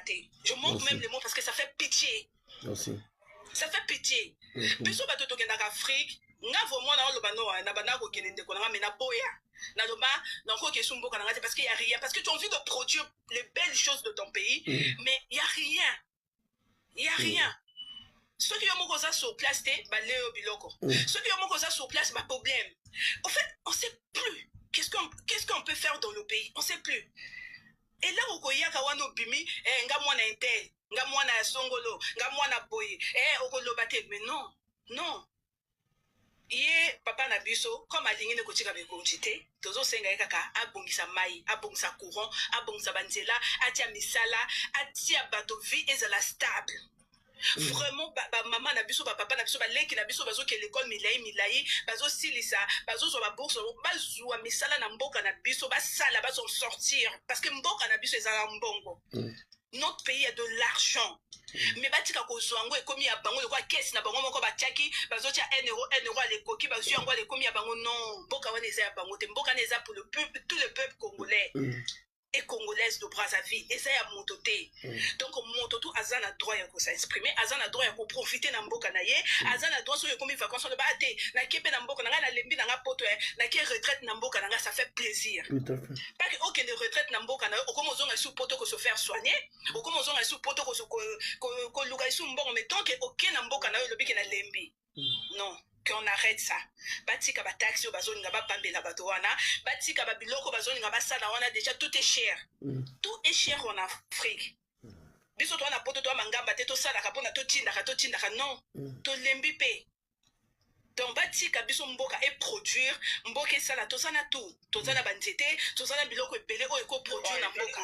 raté. Je manque même les mots parce que ça fait pitié. Merci. Ça fait pitié. Biso bato tokenda ka Afrique, nga vraiment na loba no na bana ko kelende ko na mena boya. Na loba na ko ke sumbo kana parce qu'il y a rien, parce que tu as envie de produire les belles choses de ton pays, mais il y a rien. Il y a rien. Ceux qui ont ça sur place, bah léo biloko. Ceux qui ont ça sur place, bah problème. En fait, on sait plus. Qu'est-ce qu'on peut faire dans le pays? On sait plus. Et là, au Koya Kawano Bimi, nga mwana intel, nga mwana songolo, nga mwana boy, okolo bate, mais non, non. Ye papa na biso, comme aligné ne kotika be konjite, tozo senga kaka abongisa mai, abongisa courant, abongisa banzela, atia misala, atia bato vie ezala stable. Vraiment maman na biso papa na biso ba leki na biso bazo ke l'école milai bazo silisa bazo zo ba bourse bazo wa misala na mboka na biso ba sala bazo sortir parce que mboka na biso ezala mbongo. Notre pays a de l'argent. Mais batika ko zwango e komi ya bango le kwa caisse na bango moko ba tiaki bazo tia 1 euro à l'écoki bazo yango le komi ya bango non mboka wana eza ya bango te mboka na eza pour le peuple tout le peuple congolais. Et congolaise de Brazzaville et ça y a montoté donc montoto azana droit ya ko s'exprimer azana droit ya ko profiter na mboka na ye azana droit so comme vacances le bate na kepe na mboka na nga na lembi na nga poto na ke retraite na mboka na nga ça fait plaisir tout à fait pas que aucun de retraite na mboka na o comme ozonga sous poto ko se faire soigner o comme ozonga sous poto ko luka sous mbongo mais tant que aucun na mboka na yo le biki na lembi non qu'on arrête ça. Batika ba taxi bazoni nga ba pambela bato wana, batika ba biloko bazoni nga ba sala wana déjà tout est cher. Tout est cher en Afrique. Biso to wana poto to mangamba te to sala ka pona to tinda ka non. To lembi pe. Donc batika biso mboka et produire mboka sala to sana tout. To sana banzete, to sana biloko ebele o eko produire na mboka.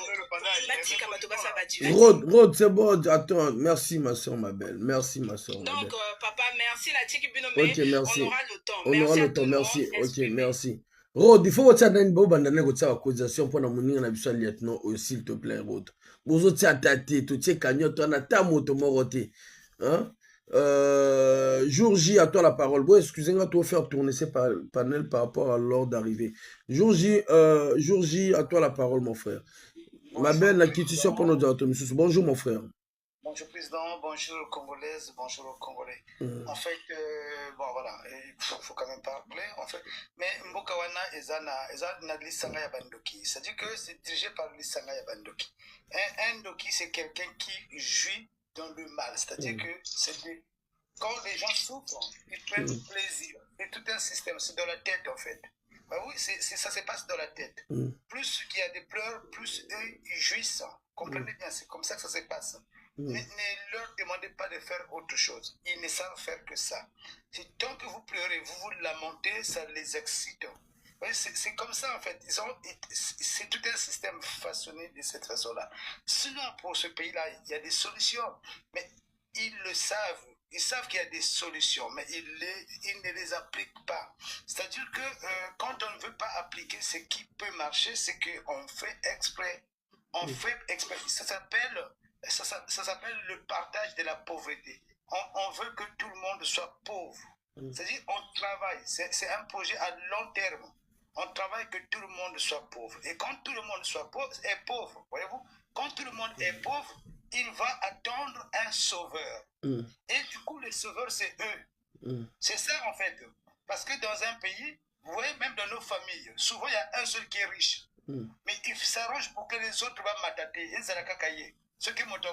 Batika bato ba sa bati. Rod, c'est bon, attends, merci ma soeur ma belle. Merci ma soeur. Donc papa, merci la tiki binome. Ok, merci. On aura le temps. On aura le temps, merci. Ok, merci. Rod, il faut que tu aies une bonne causation pour la monnaie na biso lieutenant s'il te plaît Rod. Bozo tia tati, tu tia cagnotte, on a ta moto moroté. Hein? Jour J, à toi la parole. Bon, excusez-moi, toi faire tourner ces panels par rapport à l'ordre d'arrivée. Jour J, à toi la parole, mon frère. Bonjour, ma belle, la question pour nos directeurs. Bonjour, mon frère. Bonjour, président. Bonjour, Congolaise. Bonjour, Congolais. En fait, bon, voilà, il faut quand même parler, en fait. Mais Mbokawana Ezana Lissanga Yabandoki. C'est-à-dire que c'est dirigé par Lissanga Yabandoki. Un Doki, c'est quelqu'un qui jouit dans le mal. C'est-à-dire que quand les gens souffrent, ils prennent plaisir. C'est tout un système, c'est dans la tête, en fait. Bah oui, ça se passe dans la tête. Plus qu'il y a des pleurs, plus eux, ils jouissent. Comprenez bien, c'est comme ça que ça se passe. Ne leur demandez pas de faire autre chose. Ils ne savent faire que ça. Tant que vous pleurez, vous vous lamentez, ça les excite. C'est comme ça, en fait. C'est tout un système façonné de cette façon-là. Sinon, pour ce pays-là, il y a des solutions. Mais ils le savent. Ils savent qu'il y a des solutions, mais ils ne les appliquent pas. C'est-à-dire que quand on ne veut pas appliquer ce qui peut marcher, c'est qu'on fait exprès. On fait exprès. Ça s'appelle le partage de la pauvreté. On veut que tout le monde soit pauvre. C'est-à-dire on travaille. C'est un projet à long terme. On travaille que tout le monde soit pauvre. Et quand tout le monde est pauvre, voyez-vous, quand tout le monde est pauvre, il va attendre un sauveur. Et du coup, les sauveurs, c'est eux. C'est ça, en fait. Parce que dans un pays, vous voyez, même dans nos familles, souvent, il y a un seul qui est riche. Mais il s'arrange pour que les autres vont m'attaquer. Et c'est la cacaille. Ce qui m'a dit,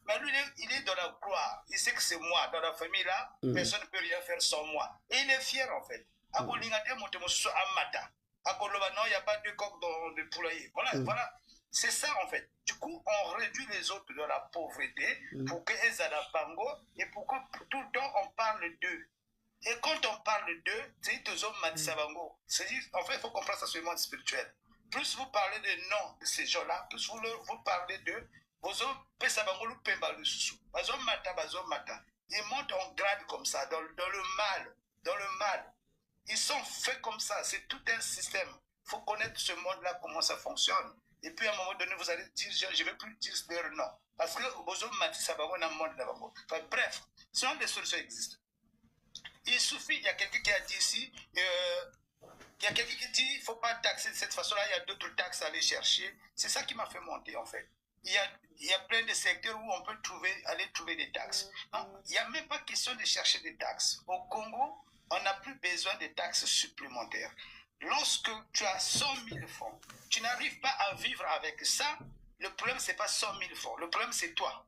mais lui, il est dans la gloire. Il sait que c'est moi. Dans la famille, là, personne ne peut rien faire sans moi. Et il est fier, en fait. Non, il n'y a pas de coq dans le poulailler. Voilà. C'est ça, en fait. Du coup, on réduit les autres dans la pauvreté pour qu'ils aient la pango et pour que tout le temps, on parle d'eux. Et quand on parle d'eux, c'est deux hommes Matisabango. C'est-à-dire, en fait, il faut comprendre ça sur le monde spirituel. Plus vous parlez des noms de ces gens-là, plus vous parlez d'eux, vos hommes Pesabango ou Pemba le Soussou. Bazom Mata. Ils montent en grade comme ça, dans le mal. Dans le mal. Ils sont faits comme ça. C'est tout un système. Il faut connaître ce monde-là, comment ça fonctionne. Et puis à un moment donné, vous allez dire, je ne vais plus dire leur nom. Parce que vos hommes Matisabango dans le monde là-bas. Enfin, bref, sinon des solutions existent. Il suffit, il y a quelqu'un qui a dit ici, Il y a quelqu'un qui dit il ne faut pas taxer de cette façon-là, il y a d'autres taxes à aller chercher. C'est ça qui m'a fait monter en fait. Il y a plein de secteurs où on peut aller trouver des taxes. Non, il n'y a même pas question de chercher des taxes. Au Congo, on n'a plus besoin de taxes supplémentaires. Lorsque tu as 100 000 francs, tu n'arrives pas à vivre avec ça, le problème, ce n'est pas 100 000 francs. Le problème, c'est toi.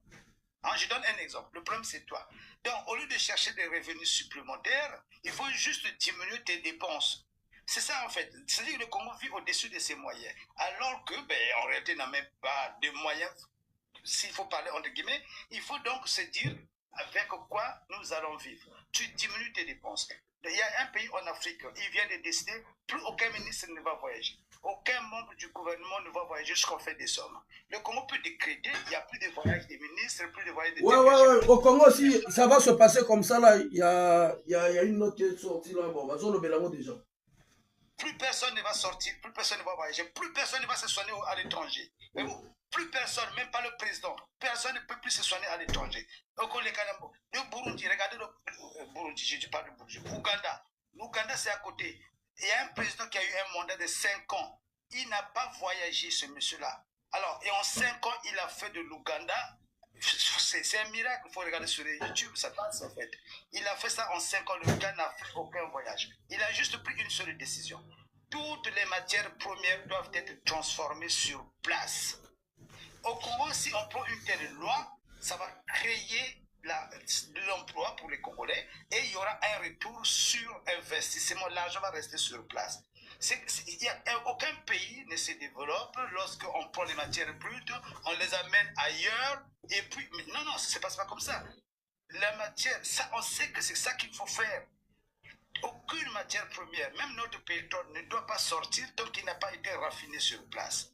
Hein, je donne un exemple. Le problème, c'est toi. Donc, au lieu de chercher des revenus supplémentaires, il faut juste diminuer tes dépenses. C'est ça, en fait. C'est-à-dire que le Congo vit au-dessus de ses moyens. Alors que, en réalité, n'a même pas de moyens. S'il faut parler entre guillemets, il faut donc se dire avec quoi nous allons vivre. Tu diminues tes dépenses. Il y a un pays en Afrique, il vient de décider, plus aucun ministre ne va voyager. Aucun membre du gouvernement ne va voyager jusqu'en fait des sommes. Le Congo peut décréter, il n'y a plus de voyage des ministres, plus de voyage des ouais. Au Congo aussi, ça va se passer comme ça là. Il y a une note qui est sortie là. Bon, vas-y, le Bélango déjà. Plus personne ne va sortir, plus personne ne va voyager, plus personne ne va se soigner à l'étranger. Plus personne, même pas le président, personne ne peut plus se soigner à l'étranger. Donc, le Burundi, regardez le Burundi, je parle du Burundi, Ouganda. L'Ouganda, c'est à côté. Il y a un président qui a eu un mandat de 5 ans. Il n'a pas voyagé, ce monsieur-là. Alors, et en 5 ans, il a fait de l'Ouganda. C'est un miracle, il faut regarder sur YouTube, ça passe en fait. Il a fait ça en 5 ans, le gars n'a fait aucun voyage. Il a juste pris une seule décision. Toutes les matières premières doivent être transformées sur place. Au Congo, si on prend une telle loi, ça va créer de l'emploi pour les Congolais et il y aura un retour sur investissement. L'argent va rester sur place. Aucun pays ne se développe lorsqu'on prend les matières brutes, on les amène ailleurs et puis... Non, ça ne se passe pas comme ça. La matière, ça, on sait que c'est ça qu'il faut faire. Aucune matière première, même notre pétrole, ne doit pas sortir tant qu'il n'a pas été raffiné sur place.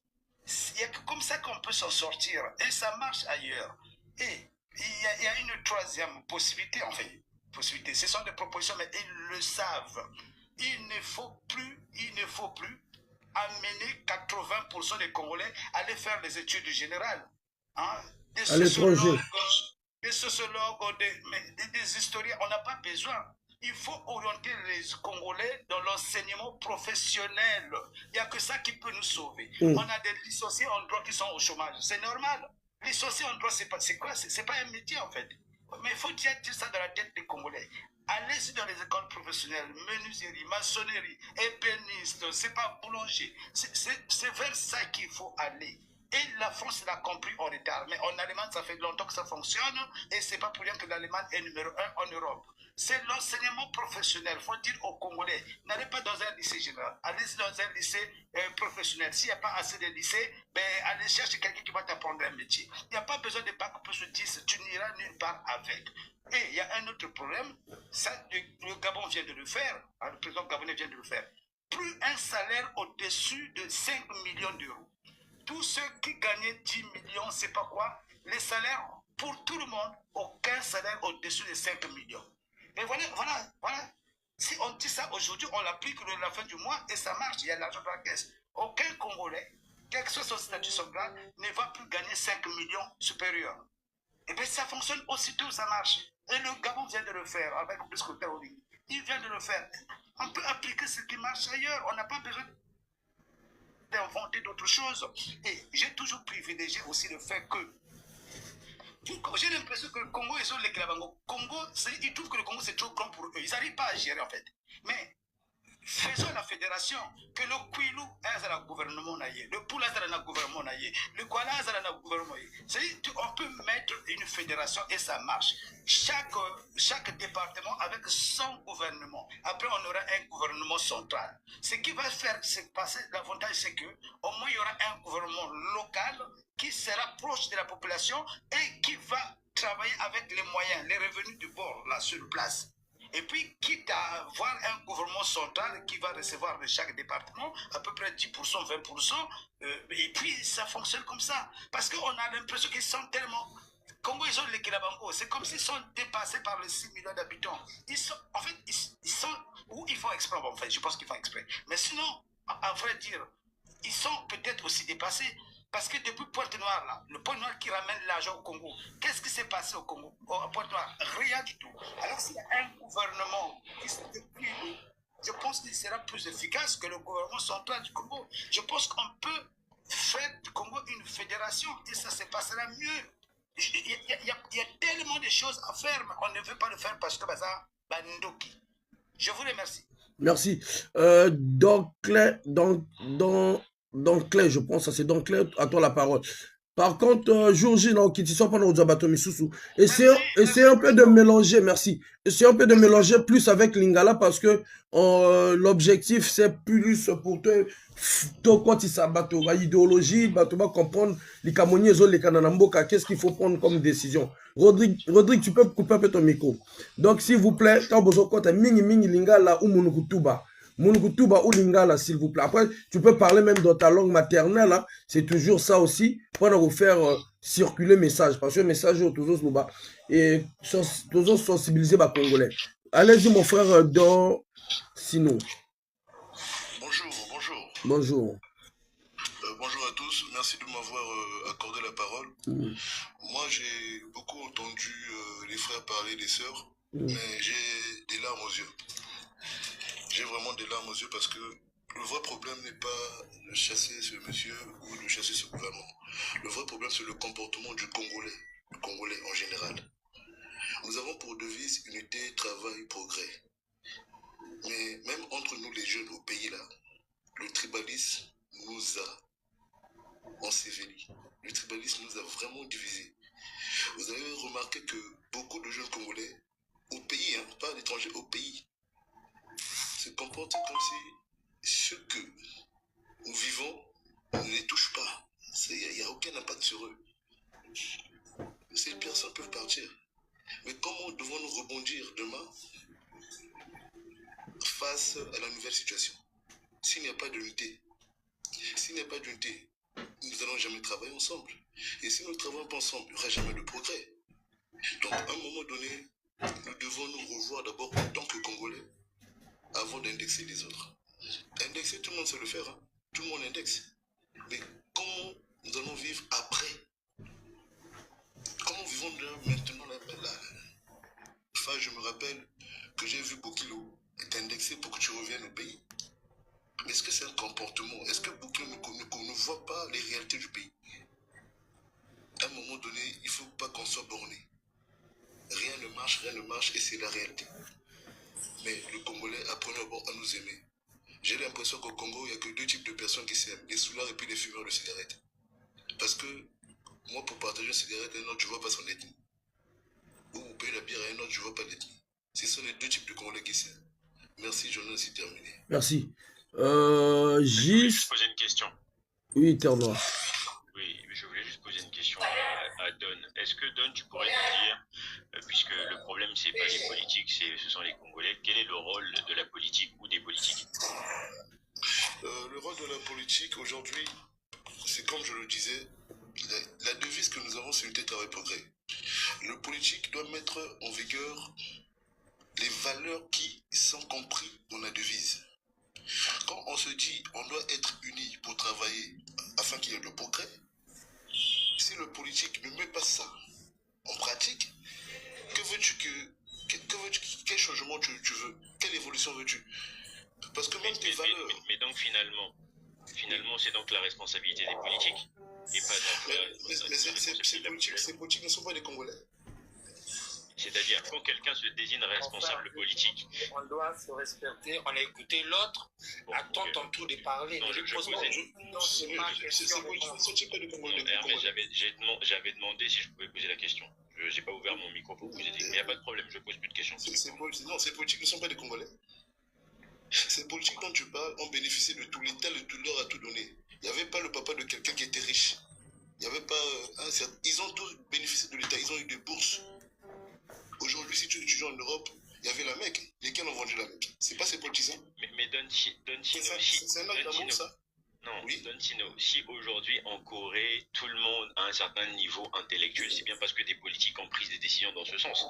Il n'y a que comme ça qu'on peut s'en sortir et ça marche ailleurs. Et il y a une troisième possibilité, enfin, ce sont des propositions, mais ils le savent. Il ne faut plus amener 80% des Congolais à aller faire des études générales. Hein? Des sociologues, des historiens, on n'a pas besoin. Il faut orienter les Congolais dans l'enseignement professionnel. Il n'y a que ça qui peut nous sauver. On a des licenciés en droit qui sont au chômage. C'est normal. Licenciés en droit, c'est quoi? C'est pas un métier en fait. Mais il faut dire ça dans la tête des Congolais. Allez-y dans les écoles professionnelles, menuiserie, maçonnerie, ébéniste, c'est pas boulanger. C'est vers ça qu'il faut aller. Et la France l'a compris en retard. Mais en Allemagne, ça fait longtemps que ça fonctionne. Et c'est pas pour rien que l'Allemagne est numéro 1 en Europe. C'est l'enseignement professionnel. Il faut dire aux Congolais, n'allez pas dans un lycée général. Allez-y dans un lycée professionnel. S'il n'y a pas assez de lycées, allez chercher quelqu'un qui va t'apprendre un métier. Il n'y a pas besoin de bac plus 10. Tu n'iras nulle part avec. Et il y a un autre problème. Ça, le Gabon vient de le faire. Le président gabonais vient de le faire. Plus un salaire au-dessus de 5 millions d'euros. Tous ceux qui gagnaient 10 millions, c'est pas quoi? Les salaires, pour tout le monde, aucun salaire au-dessus de 5 millions. Et voilà. Si on dit ça aujourd'hui, on l'applique à la fin du mois et ça marche, il y a l'argent dans la caisse. Aucun Congolais, quel que soit son statut social, ne va plus gagner 5 millions supérieurs. Et bien ça fonctionne aussitôt, ça marche. Et le Gabon vient de le faire avec plus que terrorisme. Il vient de le faire. On peut appliquer ce qui marche ailleurs. On n'a pas besoin d'inventer d'autres choses. Et j'ai toujours privilégié aussi le fait que j'ai l'impression que le Congo, ils ont les Congo, ils trouvent que le Congo c'est trop grand pour eux. Ils n'arrivent pas à gérer en fait. Mais faisons la fédération, que le Kwilu est à la gouvernement, le Poula est à la gouvernement, le Kuala est à la gouvernement. On peut mettre une fédération et ça marche. Chaque département avec son gouvernement. Après, on aura un gouvernement central. Ce qui va faire se passer, l'avantage, c'est qu'au moins, il y aura un gouvernement local qui sera proche de la population et qui va travailler avec les moyens, les revenus du bord, là, sur place. Et puis, quitte à avoir un gouvernement central qui va recevoir de chaque département à peu près 10%, 20%, et puis ça fonctionne comme ça. Parce qu'on a l'impression qu'ils sont tellement... Congo, ils ont les Kirabango, c'est comme s'ils sont dépassés par les 6 millions d'habitants. En fait, ils sont... Ou ils font exprès, bon, en fait, je pense qu'ils font exprès. Mais sinon, à vrai dire, ils sont peut-être aussi dépassés. Parce que depuis Pointe-Noire, là, le Pointe-Noire qui ramène l'argent au Congo, qu'est-ce qui s'est passé au Congo, à Pointe-Noire? Rien du tout. Alors s'il y a un gouvernement qui s'est depuis je pense qu'il sera plus efficace que le gouvernement central du Congo. Je pense qu'on peut faire du Congo une fédération et ça se passera mieux. Il y a tellement de choses à faire, mais on ne veut pas le faire parce que ça, Bandoki. Je vous remercie. Merci. Donc, Claire, je pense, c'est donc Claire, à toi la parole. Par contre, jour J, qui ne sont pas dans le Misusu, essayez un peu de mélanger, merci. Essayez un peu de mélanger plus avec Lingala parce que l'objectif, c'est plus pour toi, quand il s'abatte, l'idéologie, tu vas comprendre les Camerounais, les Kananamboka, qu'est-ce qu'il faut prendre comme décision. Rodrigue, tu peux couper un peu ton micro. Donc, s'il vous plaît, quand vous avez mingi Lingala ou Munukutuba, Munukutuba ou Lingala, s'il vous plaît. Après, tu peux parler même dans ta langue maternelle. Hein. C'est toujours ça aussi pour vous faire circuler le message. Parce que le message est toujours là. Et toujours sensibiliser les Congolais. Allez-y, mon frère, dans Sino. Bonjour. Bonjour. Bonjour à tous. Merci de m'avoir accordé la parole. Moi, j'ai beaucoup entendu les frères parler des sœurs, mais j'ai des larmes aux yeux. J'ai vraiment des larmes aux yeux parce que le vrai problème n'est pas de chasser ce monsieur ou de chasser ce gouvernement. Le vrai problème, c'est le comportement du Congolais en général. Nous avons pour devise unité, travail, progrès. Mais même entre nous les jeunes au pays là, le tribalisme nous a ensevelis. Le tribalisme nous a vraiment divisés. Vous avez remarqué que beaucoup de jeunes Congolais, au pays, hein, pas à l'étranger, au pays, se comportent comme si ce que nous vivons ne les touche pas. Il n'y a aucun impact sur eux. Ces personnes peuvent partir. Mais comment devons-nous rebondir demain face à la nouvelle situation? S'il n'y a pas d'unité, nous n'allons jamais travailler ensemble. Et si nous ne travaillons pas ensemble, il n'y aura jamais de progrès. Donc, à un moment donné, nous devons nous revoir d'abord en tant que Congolais avant d'indexer les autres. Indexer, tout le monde sait le faire. Hein. Tout le monde indexe. Mais comment nous allons vivre après? Comment vivons-nous maintenant là? Enfin, je me rappelle que j'ai vu Bokilo est indexé pour que tu reviennes au pays. Mais est-ce que c'est un comportement? Est-ce que Bokilo ne voit pas les réalités du pays? À un moment donné, il ne faut pas qu'on soit borné. Rien ne marche et c'est la réalité. Mais le Congolais, apprenons à nous aimer. J'ai l'impression qu'au Congo, il n'y a que deux types de personnes qui s'aiment, les soulards et puis les fumeurs de cigarettes. Parce que moi, pour partager une cigarette à un autre, je ne vois pas son ethnie. Ou pour payer la bière à un autre, je ne vois pas l'ethnie. Ce sont les deux types de Congolais qui s'aiment. Merci, j'en ai ainsi terminé. Merci. Je voulais juste poser une question. Oui, Terre Noire. Oui, je voulais juste poser une question à Don. Est-ce que Don, tu pourrais nous dire, puisque le problème c'est pas les politiques, ce sont les Congolais, quel est le rôle de la politique ou des politiques? Le rôle de la politique aujourd'hui, c'est comme je le disais, la devise que nous avons, c'est unité, travail, progrès. Le politique doit mettre en vigueur les valeurs qui sont comprises dans la devise. Quand on se dit on doit être unis pour travailler afin qu'il y ait le progrès, si le politique ne met pas ça en pratique, que veux-tu quel changement tu veux? Quelle évolution veux-tu? Parce que même tes valeurs... Mais donc finalement, c'est donc la responsabilité des politiques et pas mais ces politiques ne sont pas des Congolais. C'est-à-dire, quand quelqu'un se désigne responsable politique... On doit se respecter, on a écouté l'autre, attends ton tour de parler. Non, j'avais demandé si je pouvais poser la question. Je n'ai pas ouvert mon micro pour vous aider, mais il n'y a pas de problème, je pose plus de questions. Non, ces politiques ne sont pas des Congolais. Ces politiques dont tu parles ont bénéficié de tout. L'État leur a tout donné. Il n'y avait pas le papa de quelqu'un qui était riche. Il n'y avait pas... ils ont tous bénéficié de l'État, ils ont eu des bourses. Aujourd'hui, si tu étudies en Europe, il y avait la Mecque. Lesquels ont vendu la Mecque? C'est pas ces politiciens. Mais Don Sino, c'est un acte d'amour, ça? Non, oui. Don Sino, si aujourd'hui en Corée, tout le monde a un certain niveau intellectuel, c'est bien parce que des politiques ont pris des décisions dans ce sens.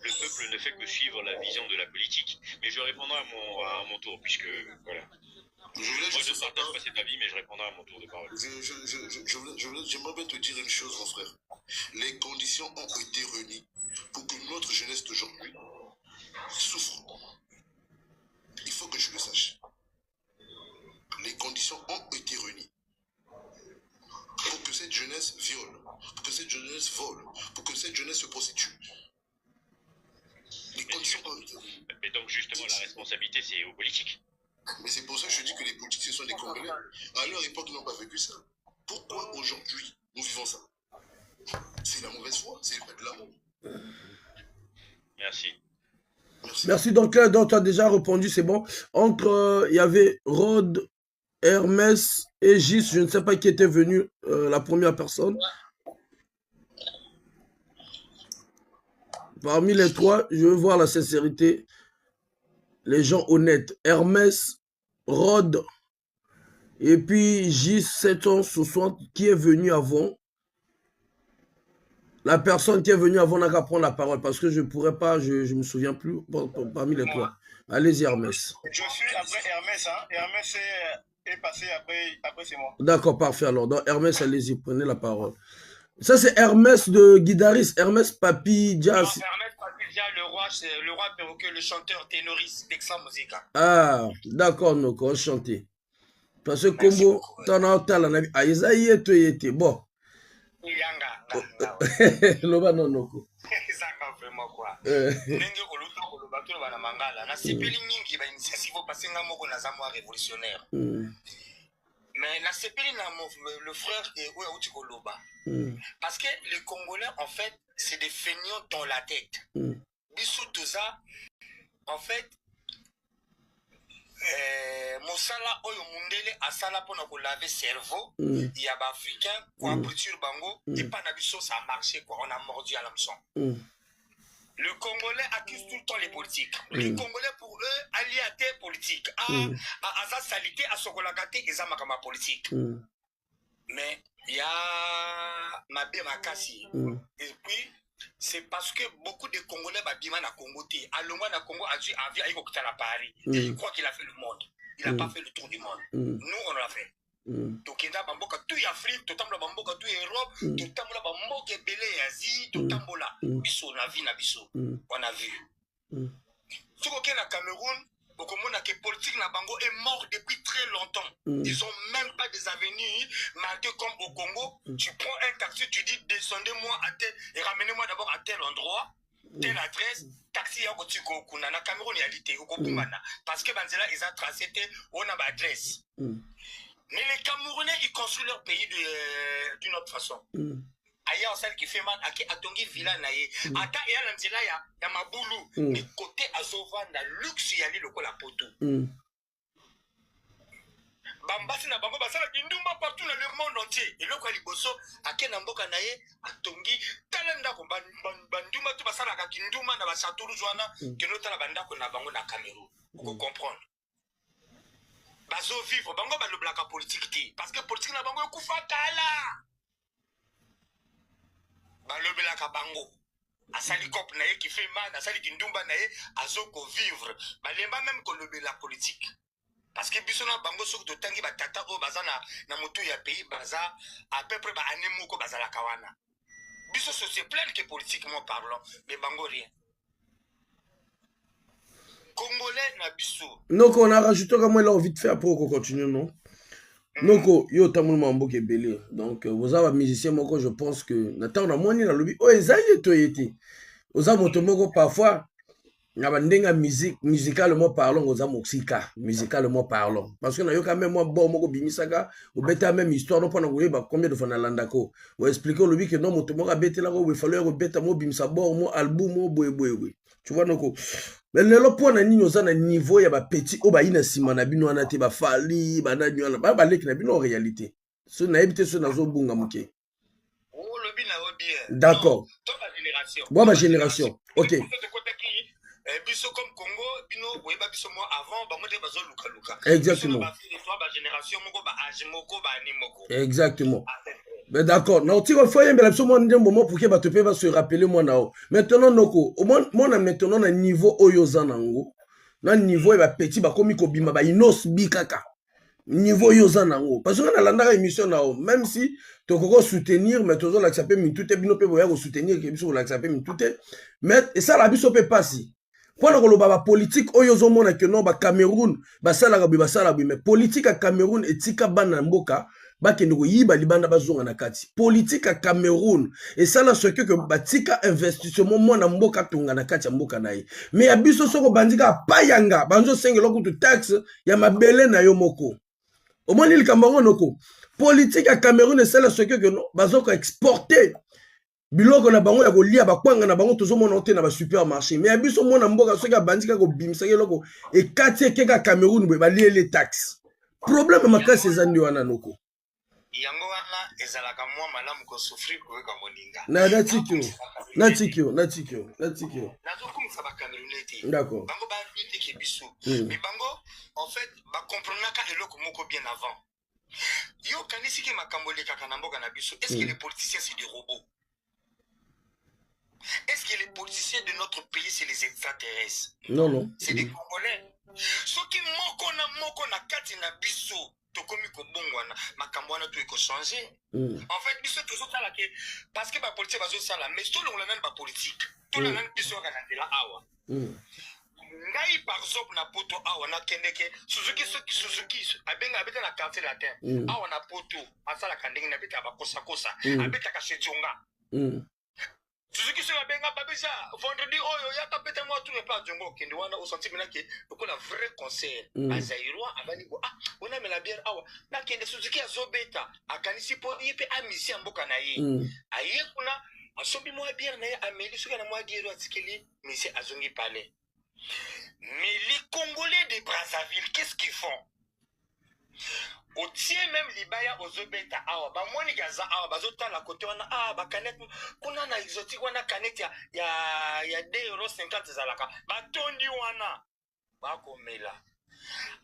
Le peuple ne fait que suivre la vision de la politique. Mais je répondrai à mon tour, puisque, voilà. Moi, je ne partage pas cet avis, mais je répondrai à mon tour de parole. J'aimerais bien te dire une chose, mon frère. Les conditions ont été réunies pour que notre jeunesse d'aujourd'hui souffre. Il faut je le sache. Les conditions ont été réunies pour que cette jeunesse viole, pour que cette jeunesse vole, pour que cette jeunesse se prostitue. Les conditions ont été réunies. Mais donc justement, la responsabilité, c'est aux politiques. Mais c'est pour ça que je dis que les politiques, ce sont des Congolais. À leur époque, ils n'ont pas vécu ça. Pourquoi aujourd'hui, nous vivons ça? C'est la mauvaise foi, c'est pas de l'amour. Merci. Merci. Donc, tu as déjà répondu, c'est bon. Entre, il y avait Rod, Hermès et Gis, je ne sais pas qui était venu, la première personne. Parmi les trois, je veux voir la sincérité. Les gens honnêtes. Hermès, Rod, et puis Gis 760 qui est venu avant. La personne qui est venue avant n'a qu'à prendre la parole parce que je ne pourrais pas, je ne me souviens plus parmi les trois. Allez-y, Hermès. Je suis après Hermès. Hein. Hermès est passé après c'est moi. D'accord, parfait. Alors, dans Hermès, allez-y, prenez la parole. Ça, c'est Hermès de Guidaris. Hermès Papi Jazz. Non, Hermès Papi Jazz, le roi perroquet, le chanteur ténoriste d'Excellent Musica. Ah, d'accord, Noko, enchanté. Parce que Combo, t'en as talent. Ah, Isaïe et toi, était bon. Loba non Noko. Ezaka vraiment quoi. Ndenge oluta koloba to bana mangala na sepeli mingi ba initiative parce que nga moko na zamwa révolutionnaire. Mais na sepeli na le frère et où est koloba. Parce que les Congolais en fait, c'est des feignants dans la tête. Biso toza en fait mosala oyo mundele asala pona ko laver cerveau ya ba africain kwa culture bango et pas na biso ça a marché quoi, on a mordu à l'hameçon. Le Congolais accuse tout le temps les politiques. Les Congolais pour eux alliés à tes politiques. À sa salité à sokolakate eza makama politique. Mais il y a Mabé Makasi et puis c'est parce que beaucoup de Congolais babima na Congo té. Alongwa na Congo a dû avion à Ikokuta à Paris. Et il croit qu'il a fait le monde. Il n'a pas fait le tour du monde. Nous, on l'a fait. Donc, il y a bamboka tout Afrique, tout tambola bamboka tout Europe, tout tambola bamboka belé Asie, tout tambola. Biso, on a vu na biso. On a vu. Ce qu'on a Cameroun, au que politique na bango est mort depuis très longtemps. Ils n'ont même pas des avenirs marqués comme au Congo. Tu prends un taxi, tu dis descendez-moi à tel et ramenez-moi d'abord à tel endroit, telle adresse, taxi ya kotiko kuna na Cameroun réalité au Kobumana parce que banzela ils ont tracé on a adresse. Mais les Camerounais ils construisent leur pays d'une autre façon. Ailleurs celle qui fait mal à Atongi Villa naye ata ya lanzela ya mabulu mais côté azova na luxe ya li lokola poto. Bambasi na bango basala bindumba partout dans le monde entier et loko liboso akena mboka naye atongi talenda ko banduma to basala ka kinduma na basaturu jwana que notala bandako na bango na Cameroun. Vous comprendre bazo vivre bango ba le blaka politique ti parce que politique na bango ekufa kala ba le blaka bango asali cop naye qui fait mal asali kindumba naye azoko vivre ba lemba même ko le la politique. Parce que bisona bango sok to tangi ba tata o bazana na motu ya pays baza à peu près ba anemoko bazala kawana. Biso c'est plein que politiquement parlant mais bango rien. Congolais na biso. Donc on a rajouté comme il a envie de faire pour qu'on continue non. Donc yo tamul mambo ke belé. Donc vous avez un musicien moko je pense que nata on a moni na lobi oh ezaye to yete. Vous avez motomoko parfois Nabandenga musicalement parlant aux amoxika musicalement parlant parce que na yo quand même moi bon moko bimisaka ou beta même histoire non pas na goyeba combien de fois na landako ou expliquer le que non moto moko beta la ko il fallait ko beta mo bimisa bon mo album mo boy tu vois noko mais le point na nini oza na niveau ya ba petit o ba ina sima na bino na te ba fali ba na nyana ba leki na bino en réalité ce na ebité ce na zo bunga muke oh le bina o bien d'accord toute la génération moi ma génération OK biso comme Congo bino boyeba biso moi avant bango te bazo luka exactement ba génération moko ba âge moko ba ni moko exactement mais d'accord non tu faut y mbela biso moi ndem moment pour que ba te peut se rappeler moi nao maintenant noko au moins moi na maintenant na niveau oyo zanango na niveau ba petit ba komi ko bima ba inos bikaka niveau yo zanango parce que na landaka émission nao même si to koko soutenir mais toujours l'accepter mi tout bino pe boya ko soutenir que biso l'accepter mi tout mais et ça la biso peut passer. Pour le ba politique oyo zo mona que non ba Cameroun ba sala mais politique à Cameroun et tika bana mboka ba ke ndiko yiba libanda bazonga na kati politique à Cameroun et ça là ce que ba tika investissement mona mboka tonga na kati ya mboka naye mais abiso soko bandika payanga banzo sengelo kutu taxe ya mabele na yo moko au moins il Cameroun noko politique à Cameroun et ça là ce que non bazoko exporter biloko na bango ya kolia bakwanga na bango tozomona ote na ba supermarché mais abiso mona mboka soki abandika ko bimisa eloko e kati keka Cameroun be balie les taxes problème makasi ezandi wana noko yango wana ezalaka mwa malamu ko souffrir ko ka moninga na tikyo nazokumisa ba Camerounais te d'accord bango ba tiki biso mais bango en fait ba comprendre ka eloko moko bien avant yo kanisi ki makambo le kaka na mboka na biso est-ce que les politiciens c'est des robots? Est-ce que les politiciens de notre pays, c'est les extraterrestres? Non. C'est des Congolais. Ce qui moko na kati na biso, tokomi ko bongwana, makambo wana to eko changer. En fait, biso toujours sala ke parce que ba politique bazo sala, mais tout le monde ba politique. Tout le monde biso kana de la awa. Ngai par exemple na poto awa na kendeke Suzuki abenga abeta na quartier latin. Awa na poto asala kandenge na beta ba kosa abeta ka shejonga. Suzuki sur la benga babisa vendredi oyo ya tapete moi tout ne pas jongo kende wana au senti mina ke la vrai concert azairwa abani ko on a mis la bière awa na kende Suzuki azobeta akanisi po yepe amisi amboka na ye aye kuna asombi moi bière na ye ameli suka na moi diero atikeli misi azongi palais. Mais les Congolais de Brazzaville qu'est-ce qu'ils font? Au tient même libaya ozobeta awa ba moni gaza awa bazota la côté wana ba canette kuna na exotique wana canette ya 2,50 zalaka ba tondi wana ba komela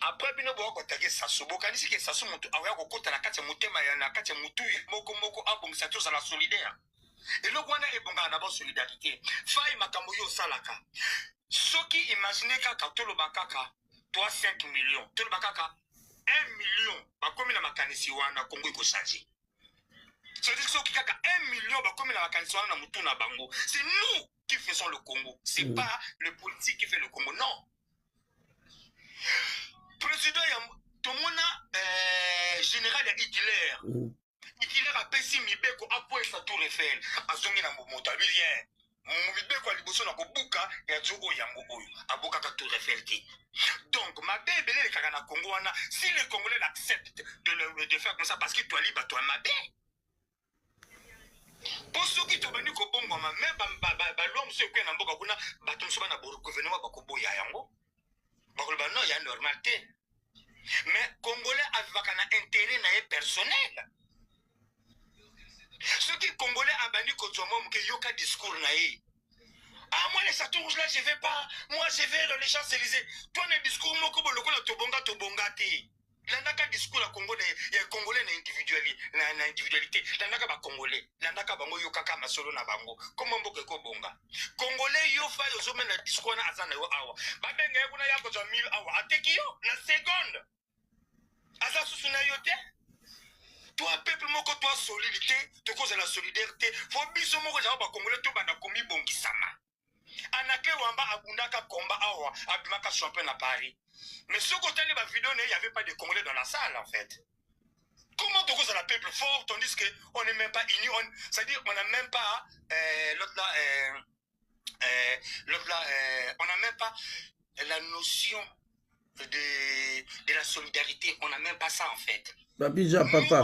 après bino bo ko tage sasubo kanisi ke sasu mutu awa ko kota na kati mutema ya na kati mutu moko abongisa to la solidaire et le wana ebonga na ba solidarité fai makambo yo salaka soki imaginer kaka tolo bakaka 5 millions tolo bakaka 1 million bakomi na makanisi wana Congo iko changer. C'est-à-dire que kaka 1 million bakomi na makanisi wana na mutu na bango. C'est nous qui faisons le Congo. C'est pas le politique qui fait le Congo, non. Président Tomona général Hitler. Hitler a pesi mibeko apo sa tour Eiffel. Azongi na moto bien. Mibeko liboso na kobuka ya jogo yango oyo. Aboka ka tour Eiffel ti. Donc, ma bébé, les Congo, si les Congolais acceptent de faire comme ça, parce que toi, libre, toi, ma bébé. Pour ceux qui te venus au bon moment, même l'homme, ceux qui ont un bâton, sur un gouvernement, il y a une normalité. Mais Congolais avaient un intérêt personnel. Ceux qui Congolais ont banni contre moi, qui ont un discours naïf. Ah, moi, les satons rouges là, je vais pas. Moi, je vais dans les Champs-Élysées. Toi, les discours, moi, comme le Tobonga, L'andaka discours à Congo, il y a Congolais na individualité. L'andaka ba Congolais. L'andaka bango yo kaka masolo na bango. Comment mboke ko bonga. Congolais yo fa yo zomen na discours na azana yo awa. Ba benga yo kuna ya ko 1000 awa. Ateki yo na seconde. Asa susuna yo te. Toi, peuple moko, toi, solidité, te cause la solidarité. Faut biso moko ja ba Congolais to bana komi bongi sama. Anake wamba abundaka combat awa, abimaka champion à Paris. Mais ce côté de la vidéo, il n'y avait pas de Congolais dans la salle en fait. Comment tu causes la peuple fort tandis qu'on n'est même pas unis, c'est-à-dire qu'on n'a même pas l'autre là, on n'a même pas la notion de la solidarité, on n'a même pas ça en fait. Papija, papa.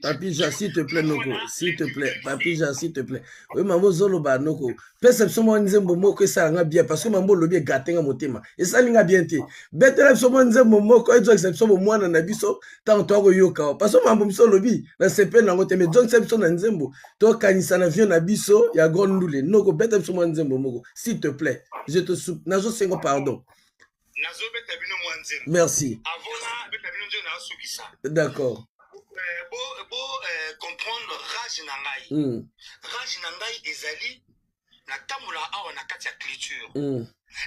Papija, s'il te plaît, Noko. S'il te plaît. Papija, s'il te plaît. Oui, maman, zolo ba Noko. Perception, moi, nzembo moko, ça nga bien. Parce que maman, lobby gâté nga motema. Et ça, nga bien te. Bête, la perception, nzembo moko, et exception, moi, na nabiso, tant toi, yoka. Parce que maman, mso lobby, na sepe, na ngote. Mais donc, exception, na nzembo. Toi, kanisa na vieux nabiso, ya grand ndoule. Noko, bête, exception, nzembo moko. S'il te plaît. Je te soupe. Nazo sengo, pardon. Merci. D'accord. Comprendre rage nangai. Rage nangai ezali na tamula awa na kati ya culture.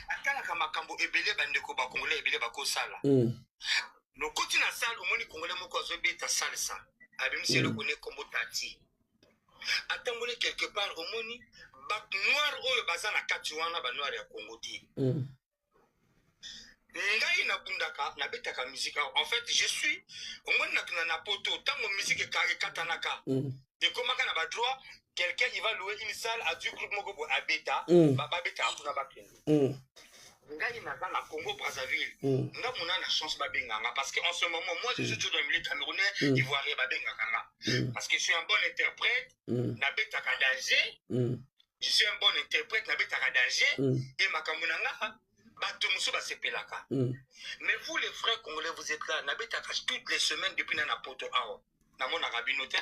Akala kama kambo ebele bandeko ba Congolais ebele ba ko sala. No koti na salle omoni Congolais moko azobeta salsa. Abimisi le connaît comme tati. Atangole quelque part omoni ba noir oyo baza na kati wana ba noir ya Congo ti. ngai na bundaka na betaka musique. En fait, je suis au moins na poto tant mon musique est katanaka. Et comment kana ba droit quelqu'un il va louer une salle à du groupe moko à beta, ba beta pour ba kende. Ngai na dans la Congo Brazzaville. Nga mona na chance ba benganga parce que en ce moment moi je suis toujours dans le milieu camerounais, ivoirien ba benganga. Parce que je suis un bon interprète, na betaka danger. Je suis un bon interprète, na betaka danger et makamuna mais vous les frères congolais vous êtes là nabetaka toutes les semaines depuis na poto awa na mona rabinote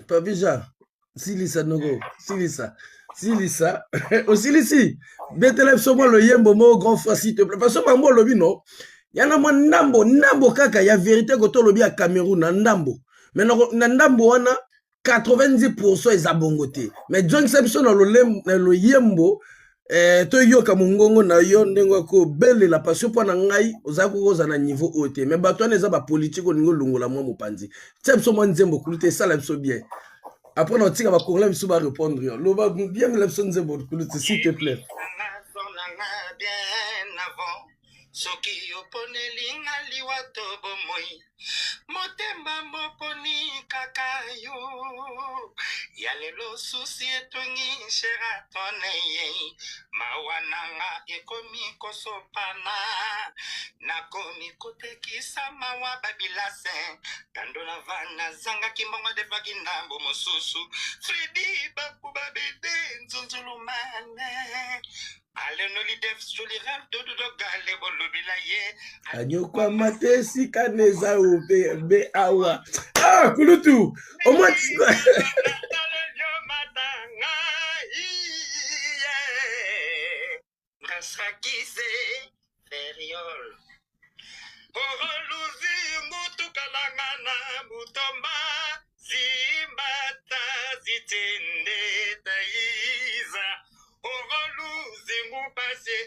Papija silisa nogo silisa osilisi betela somo lo yembo mo grand frère s'il te plaît parce que bango lobi no yana mo ndambo kaka ya vérité ko to lobi ya Cameroun na ndambo mais na ndambo wana 90% ezabongote mais John Simpson na lo yembo to yoka mongongo na yo ndengo ko belle la passion po na ngai ozako koza na niveau haute mais bato eza ba politique o ningo lungola mo mopanzi tsemso mo nzembo kulute sala biso bien après on tika ba congolais biso ba répondre yo lo ba bien la biso nzembo kulute s'il te plaît bien avant soki oponeli ngali wato bomoi motemba moponi kakayo yalelo susi etongi sheratone mawananga ekomi kosopana nakomi kotekisa mawa babilase tandona vana zanga kimbongo defaki ndambo mosusu fridi bakuba bede nzunzulumane alenoli def joli rêve dodo gale bolobila ye anyokwa matesi kaneza be awa kulutu au moins Rasakise feriol Oroluzi mutukalangana mutomba zimbata zitende taiza Oroluzi mupase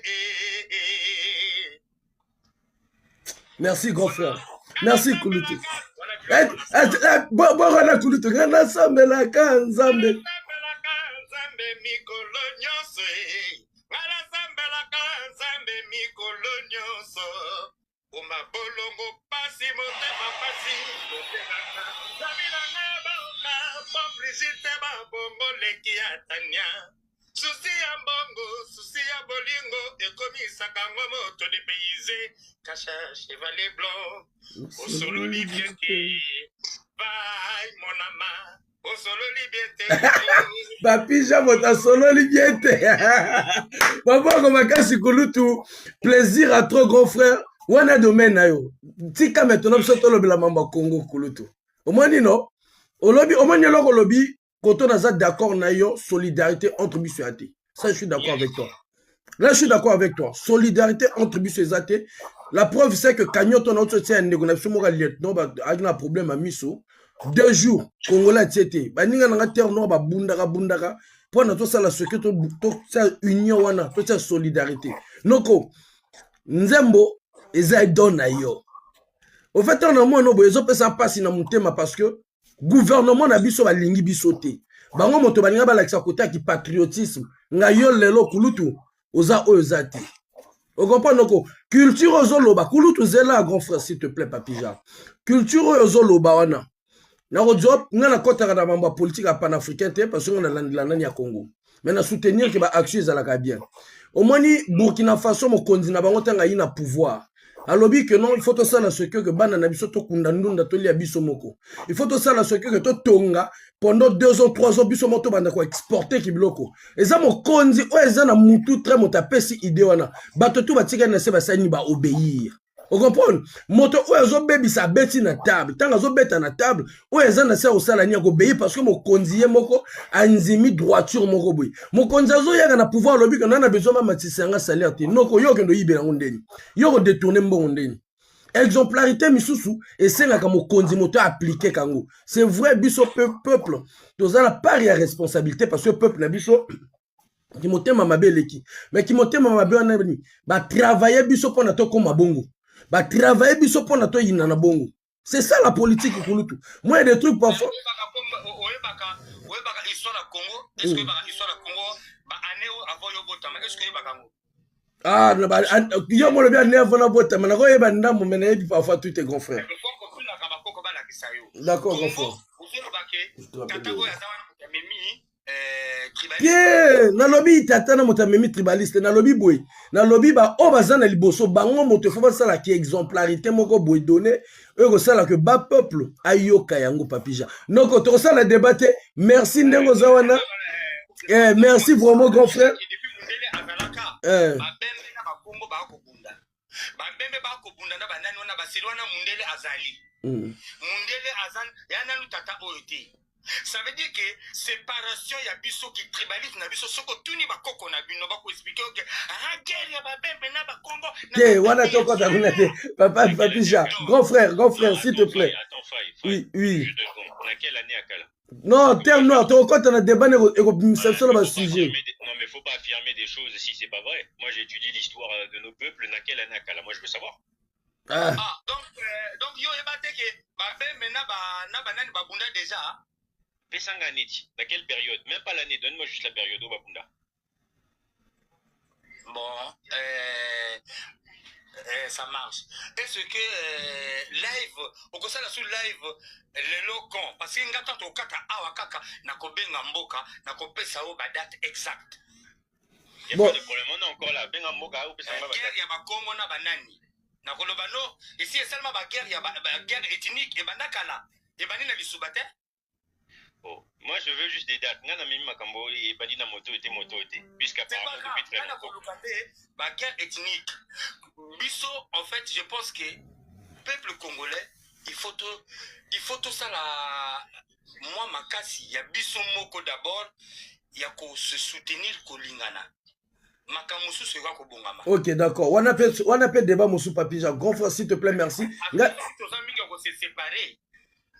Merci grand frère. Merci Kulutu. Bon Kulutu, ngana sambela kanzambe. Susi ya mbongo, susi ya bolingo, ekomisaka ngomo to dépayser, cacha chevalier blanc, au solo liberté, bye mon ama, au solo liberté. Papija mota solo liberté. Papa Komakasi Kulutu, plaisir à trop grand frère. Wana domaine na yo. Tika maintenant soto lobi la mamba Congo Kulutu. Omani no, olobi omani loko lobi. Quand on a d'accord, on a solidarité entre bis et athées. Ça, je suis d'accord avec toi. Là, je suis d'accord avec toi. Solidarité entre bis et athées. La preuve, c'est que quand on a un problème à Misso, 2 jours, Congolais, etc. Pour nous, ça, la sécurité, union, la solidarité. Donc, Nzembo, ils donnent à yo. Au fait, on a moins de ça passe dans mon thème parce que gouvernement na biso balingi biso te bango moto balinga balakisa côté ki patriotisme nga yo lelo Kulutu oza oyozati o comprendre ko culture ozoloba Kulutu zela grand frère s'il te plaît Papija culture ozoloba wana na rojo nga na kota na mamba politique panafricain te parce que on a landilana ya Congo mais na soutenir que ba action ezalaka bien au moni Burkina Faso mo kondi na bango tanga ina pouvoir alobi que non, il faut tout ça la ce que bana na biso to kunda ndunda to lia biso moko. Il faut tout ça la ce que to tonga pendant 2 ans 3 ans biso moto banda ko exporter ki bloko. Eza mo konzi o eza na mutu très motapesi idée wana. Bato tu batika na se basani ba obéir. Vous comprenez? Moto o ezo bebi sa beti na table. Tanga zo beta na table, o eza na se o sala ni obéir parce que mo konziye moko anzimi droiture moko boy. Mo konzazo yaka na pouvoir lobi que na besoin ma matisanga salaire te. Noko yo kendo yibela ngondeni. Yo ko détourner mbongo ndeni. Exemplarité misusu et c'est là que mo konzi moto appliquer kango. C'est vrai biso peuple. Toza la part ya responsabilité parce que peuple na biso qui motema mabeleki. Mais qui motema mabelana ni ba travailler biso pona to koma bongo. Bah travailler biso pour na to yina na bongo. C'est ça la politique Kulutu. Moi il y a des trucs parfois. Ah, yo mo le bien nerve na bota, mais na yeba ndambo mais na yebi parfois tous tes grands frères. D'accord, grand frère. Bien, nalobi tata na motamemi tribaliste, nalobi boy. Nalobi ba o bazana liboso bango moto faut ça la qui exemplarité moko boy donné, eux ça la que ba peuple ayoka yango papija. Donc on ça la débattre. Merci ndengo zawana. Merci vraiment grand frère. Ça veut dire que séparation ya biso qui tribalisme na biso soko tuni ba koko na bino ba ko expliquer que ah guerre ya ba bembe na ba Congo te wana toko ta kuna te papa papija grand frère s'il te plaît. Oui oui. On a quelle année à Kala? Non, terre noire, ton compte on a débat et ça sur le sujet. Non mais faut pas affirmer des choses si c'est pas vrai. Moi j'étudie l'histoire de nos peuples na quelle année à Kala? Moi je veux savoir. Donc yo ebate que ba bembe na ba nani ba bunda déjà. Pesanga neti, dans quelle période? Même pas l'année, donne-moi juste la période au Babunda. Bon, ça marche. Est-ce que live, au conseil la sous live, le locon, parce qu'il y a un kaka awakaka, na kobenga mboka, na kopesa o ba date exacte. Il n'y a pas de problème, on est encore là. Benga mboka, ou pesanga ba date. Guerre ya ba Congo na banani. Na kolobano, ici c'est seulement ba guerre ya ba guerre ethnique et banakala. Et banina bisubate. Oh, moi je veux juste des dates. Nana mimi makambo et badi na moto était puisqu'apparemment depuis très longtemps. La guerre ethnique. Biso en fait, je pense que peuple congolais, il faut tout ça là. Moi makasi, il y a biso moko d'abord, il y a qu'on se soutenir kolingana. Makamusu sera ko bongama. OK, d'accord. On appelle débat Moussou Papija. Grand frère s'il te plaît, merci. Tous amis qui se séparer.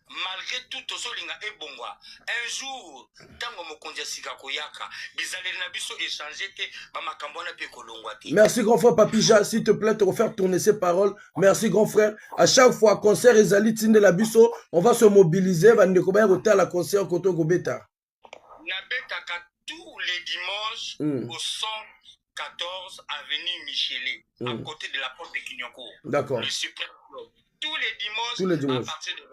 Malgré tout osolinga ebongwa un jour tango mokonzi sika koyaka bizaleli na biso échanger te ba makambo na pe kolongwa te. Merci grand frère Papija, s'il te plaît te refaire tourner ces paroles. Merci grand frère. À chaque fois concert ezali tinde la biso, on va se mobiliser va ndeko ba rota la concert koto gobeta. Na betaka tous les dimanches au 114 avenue Michelet à côté de la porte de Kinyoko. D'accord. Le Suprême Club. Tous les dimanches à partir de 20h.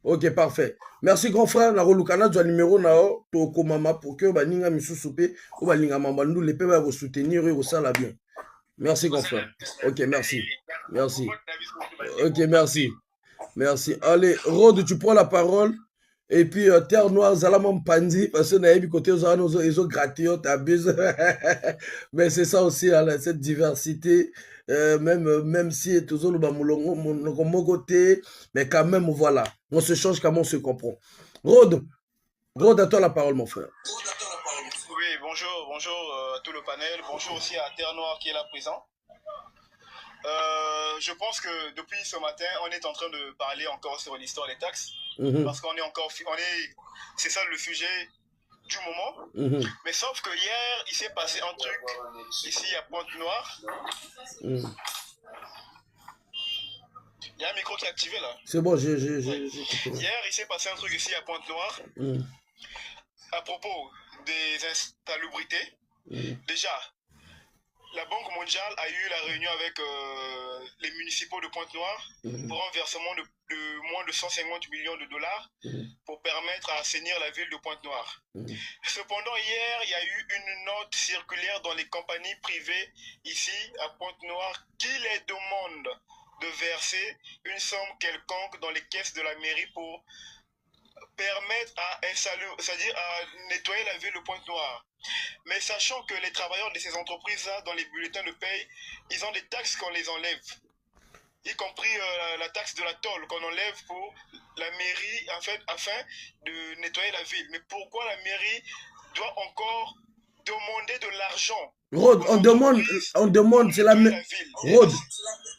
OK, parfait. Merci grand frère. Na rolukana du numéro nao to komama pour que baninga misusu pe ou baninga mambandu le pe ba ko soutenir et ça la bien. Merci grand frère. OK, merci. Merci. OK, merci. Merci. Allez, Rod, tu prends la parole. Et puis terre noire zalamam pandi parce que na yebi côté aux ils ont gratté t'abuse. Mais c'est ça aussi hein, cette diversité. Même si toujours le mon côté, mais quand même voilà, on se change comme on se comprend. Rod, à toi la parole mon frère. Oui, bonjour à tout le panel, bonjour aussi à Terre Noire qui est là présent. Je pense que depuis ce matin, on est en train de parler encore sur l'histoire des taxes, parce qu'on est encore, c'est ça le sujet du moment. Mais sauf que hier, il s'est passé un truc ici à Pointe-Noire. Il y a un micro qui est activé là. C'est bon, Hier, il s'est passé un truc ici à Pointe-Noire à propos des insalubrités. Déjà, la Banque mondiale a eu la réunion avec les municipaux de Pointe-Noire pour un versement de moins de 150 millions de dollars pour permettre à assainir la ville de Pointe-Noire. Cependant, hier, il y a eu une note circulaire dans les compagnies privées ici à Pointe-Noire qui les demande de verser une somme quelconque dans les caisses de la mairie pour permettre c'est-à-dire à nettoyer la ville de Pointe-Noire. Mais sachant que les travailleurs de ces entreprises-là, dans les bulletins de paye, ils ont des taxes qu'on les enlève, y compris la taxe de la tôle qu'on enlève pour la mairie, en fait, afin de nettoyer la ville. Mais pourquoi la mairie doit encore demander de l'argent? Rod, on demande, c'est la mairie. Rod,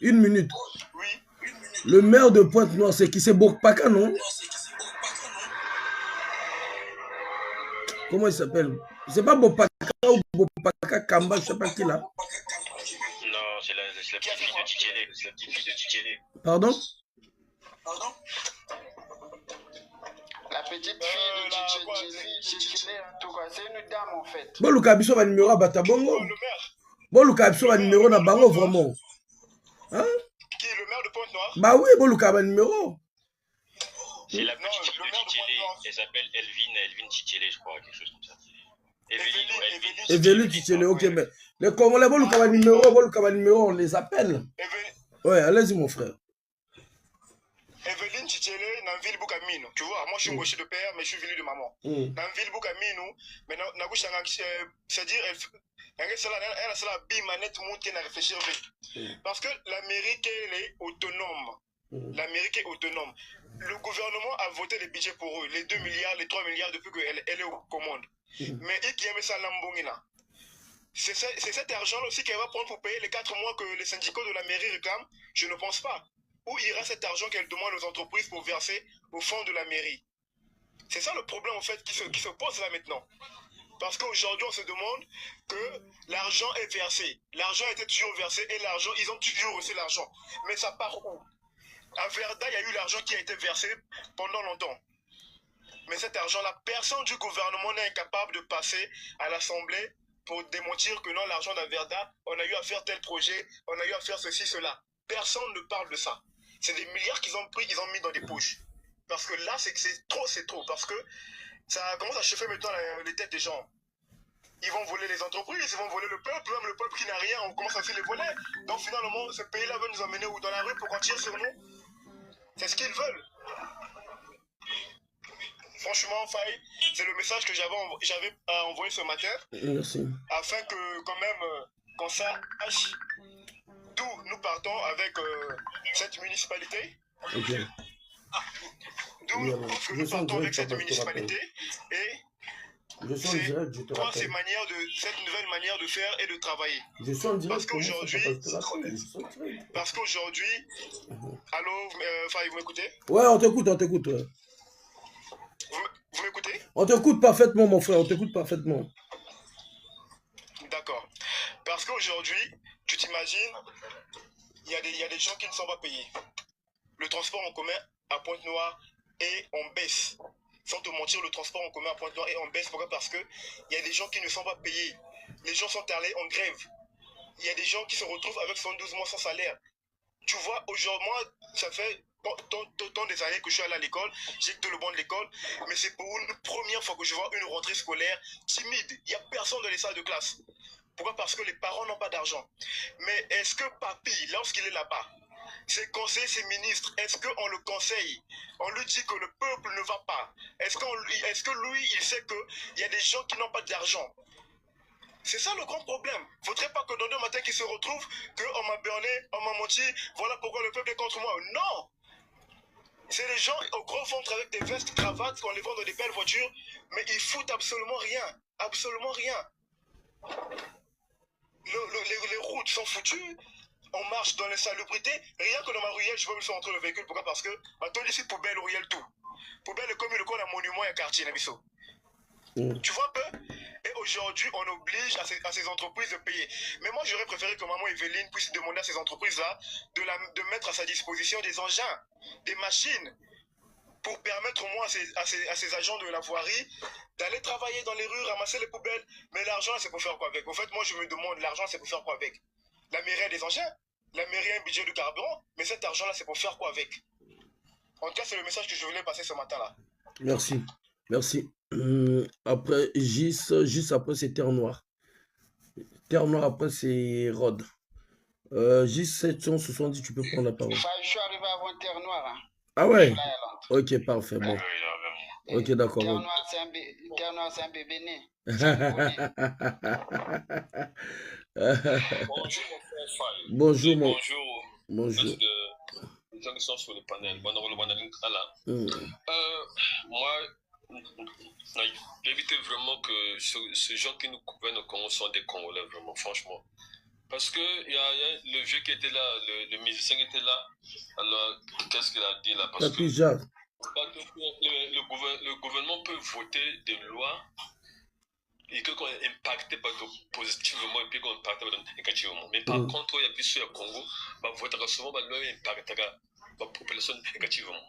une minute. Oui, une minute. Le maire de Pointe-Noire, c'est qui? C'est Bokpaka, non? Comment il s'appelle? C'est pas Bokpaka ou Bokpaka Kamba, je sais pas qui là. Non, c'est la petite fille de Tchitchéné. C'est la petite fille de Tchitchéné. Pardon? La petite fille de Tchitchéné, en tout cas, c'est une dame en fait. Bon, le Kabiso va numéro à Batabongo. Le maire. Boluka biso ba numéro na bango vraiment. Hein? Qui est le maire de Pointe-Noire? Bah oui, Boluka ba numéro. C'est la petite fille de Tchitchélé. Elle s'appelle Elvine Tchitchélé, je crois, quelque chose comme ça. Evelyne Tchitchélé, ok, mais les Congolais, Boluka ba numéro, on les appelle. Ouais, allez-y, mon frère. Evelyne Tchitchélé, dans ville Boukamino. Tu vois, moi je suis gaucher de père, mais je suis venu de maman. Dans ville Boukamino, mais dans gauche, c'est-à-dire, elle a la bimanette montée à réfléchir. Parce que l'Amérique, elle est autonome. L'Amérique est autonome. Le gouvernement a voté les budgets pour eux, les 2 milliards, les 3 milliards depuis qu'elle est aux commandes. Mais il qui aime ça, Lambongina. C'est cet argent aussi qu'elle va prendre pour payer les 4 mois que les syndicats de la mairie réclament. Je ne pense pas. Où ira cet argent qu'elle demande aux entreprises pour verser au fond de la mairie? C'est ça le problème en fait qui se pose là maintenant. Parce qu'aujourd'hui on se demande que l'argent est versé. L'argent était toujours versé et l'argent, ils ont toujours reçu l'argent. Mais ça part où? À Verda, il y a eu l'argent qui a été versé pendant longtemps. Mais cet argent-là, personne du gouvernement n'est incapable de passer à l'Assemblée pour démentir que non, l'argent d'Averda, on a eu à faire tel projet, on a eu à faire ceci, cela. Personne ne parle de ça. C'est des milliards qu'ils ont pris, qu'ils ont mis dans des poches. Parce que là, c'est trop. Parce que ça commence à chauffer maintenant les têtes des gens. Ils vont voler les entreprises, ils vont voler le peuple, même le peuple qui n'a rien, on commence à se les voler. Donc finalement, ce pays-là va nous emmener dans la rue pour qu'on tire sur nous. C'est ce qu'ils veulent. Franchement, Faye, c'est le message que j'avais envoyé ce matin. Merci. Afin que, quand même, qu'on sache d'où nous partons avec cette municipalité. Ok. D'où nous partons avec cette municipalité. Et c'est quoi cette nouvelle manière de faire et de travailler. Parce qu'aujourd'hui, allô, Faye, vous m'écoutez? Ouais, on t'écoute. Ouais. Vous m'écoutez? On t'écoute parfaitement, mon frère, on t'écoute parfaitement. D'accord. Parce qu'aujourd'hui, tu t'imagines, il y a des gens qui ne sont pas payés. Le transport en commun à Pointe-Noire est en baisse. Sans te mentir, le transport en commun à Pointe-Noire est en baisse. Pourquoi? Parce qu'il y a des gens qui ne sont pas payés. Les gens sont allés en grève. Il y a des gens qui se retrouvent avec 112 mois sans salaire. Tu vois, aujourd'hui, moi, ça fait tant des années que je suis allé à l'école, j'ai quitté le banc de l'école, mais c'est pour une première fois que je vois une rentrée scolaire timide. Il n'y a personne dans les salles de classe. Pourquoi? Parce que les parents n'ont pas d'argent. Mais est-ce que Papi, lorsqu'il est là-bas, ses conseillers, ses ministres, est-ce qu'on le conseille? On lui dit que le peuple ne va pas. Est-ce que lui, il sait qu'il y a des gens qui n'ont pas d'argent? C'est ça le grand problème. Faudrait pas que dans 2 matins qu'ils se retrouvent, qu'on m'a berné, on m'a menti, voilà pourquoi le peuple est contre moi. Non! C'est les gens au gros ventre avec des vestes, cravates, qu'on les vend dans des belles voitures, mais ils foutent absolument rien. Absolument rien. Les routes sont foutues, on marche dans l'insalubrité, rien que dans ma ruelle, je peux me faire entrer le véhicule. Pourquoi? Parce que ma tonne ici, poubelle, ruelle, tout. Poubelle est comme le coin d'un monument et un quartier, Nabiso. Tu vois un peu? Et aujourd'hui, on oblige à ces entreprises de payer. Mais moi, j'aurais préféré que maman Evelyne puisse demander à ces entreprises-là de mettre à sa disposition des engins, des machines, pour permettre au moins à ces agents de la voirie d'aller travailler dans les rues, ramasser les poubelles. Mais l'argent, c'est pour faire quoi avec? En fait, moi, je me demande, l'argent, c'est pour faire quoi avec? La mairie a des engins, la mairie a un budget de carburant, mais cet argent-là, c'est pour faire quoi avec? En tout cas, c'est le message que je voulais passer ce matin-là. Merci. Après, Gis, après, c'est Terre Noire. Terre Noire, après, c'est Rod. Gis 770, tu peux prendre la parole. Je suis arrivé avant Terre Noire. Hein. Ah ouais? Ok, parfait. Bon. Ok, d'accord. Terre Noire, c'est un bébé né. Bonjour, mon frère Faye. Bonjour. Bonjour. Les gens qui sont sur le panel. Moi, j'évite vraiment que ces gens qui nous gouvernent au Congo soient des Congolais, vraiment, franchement. Parce que il y a le vieux qui était là, le musicien qui était là. Alors, qu'est-ce qu'il a dit là? Parce que le gouvernement peut voter des lois et qu'on est impacté positivement et puis qu'on est impacté négativement. Mais par contre, il y a des choses au Congo, voter souvent, la loi est impactée population négativement.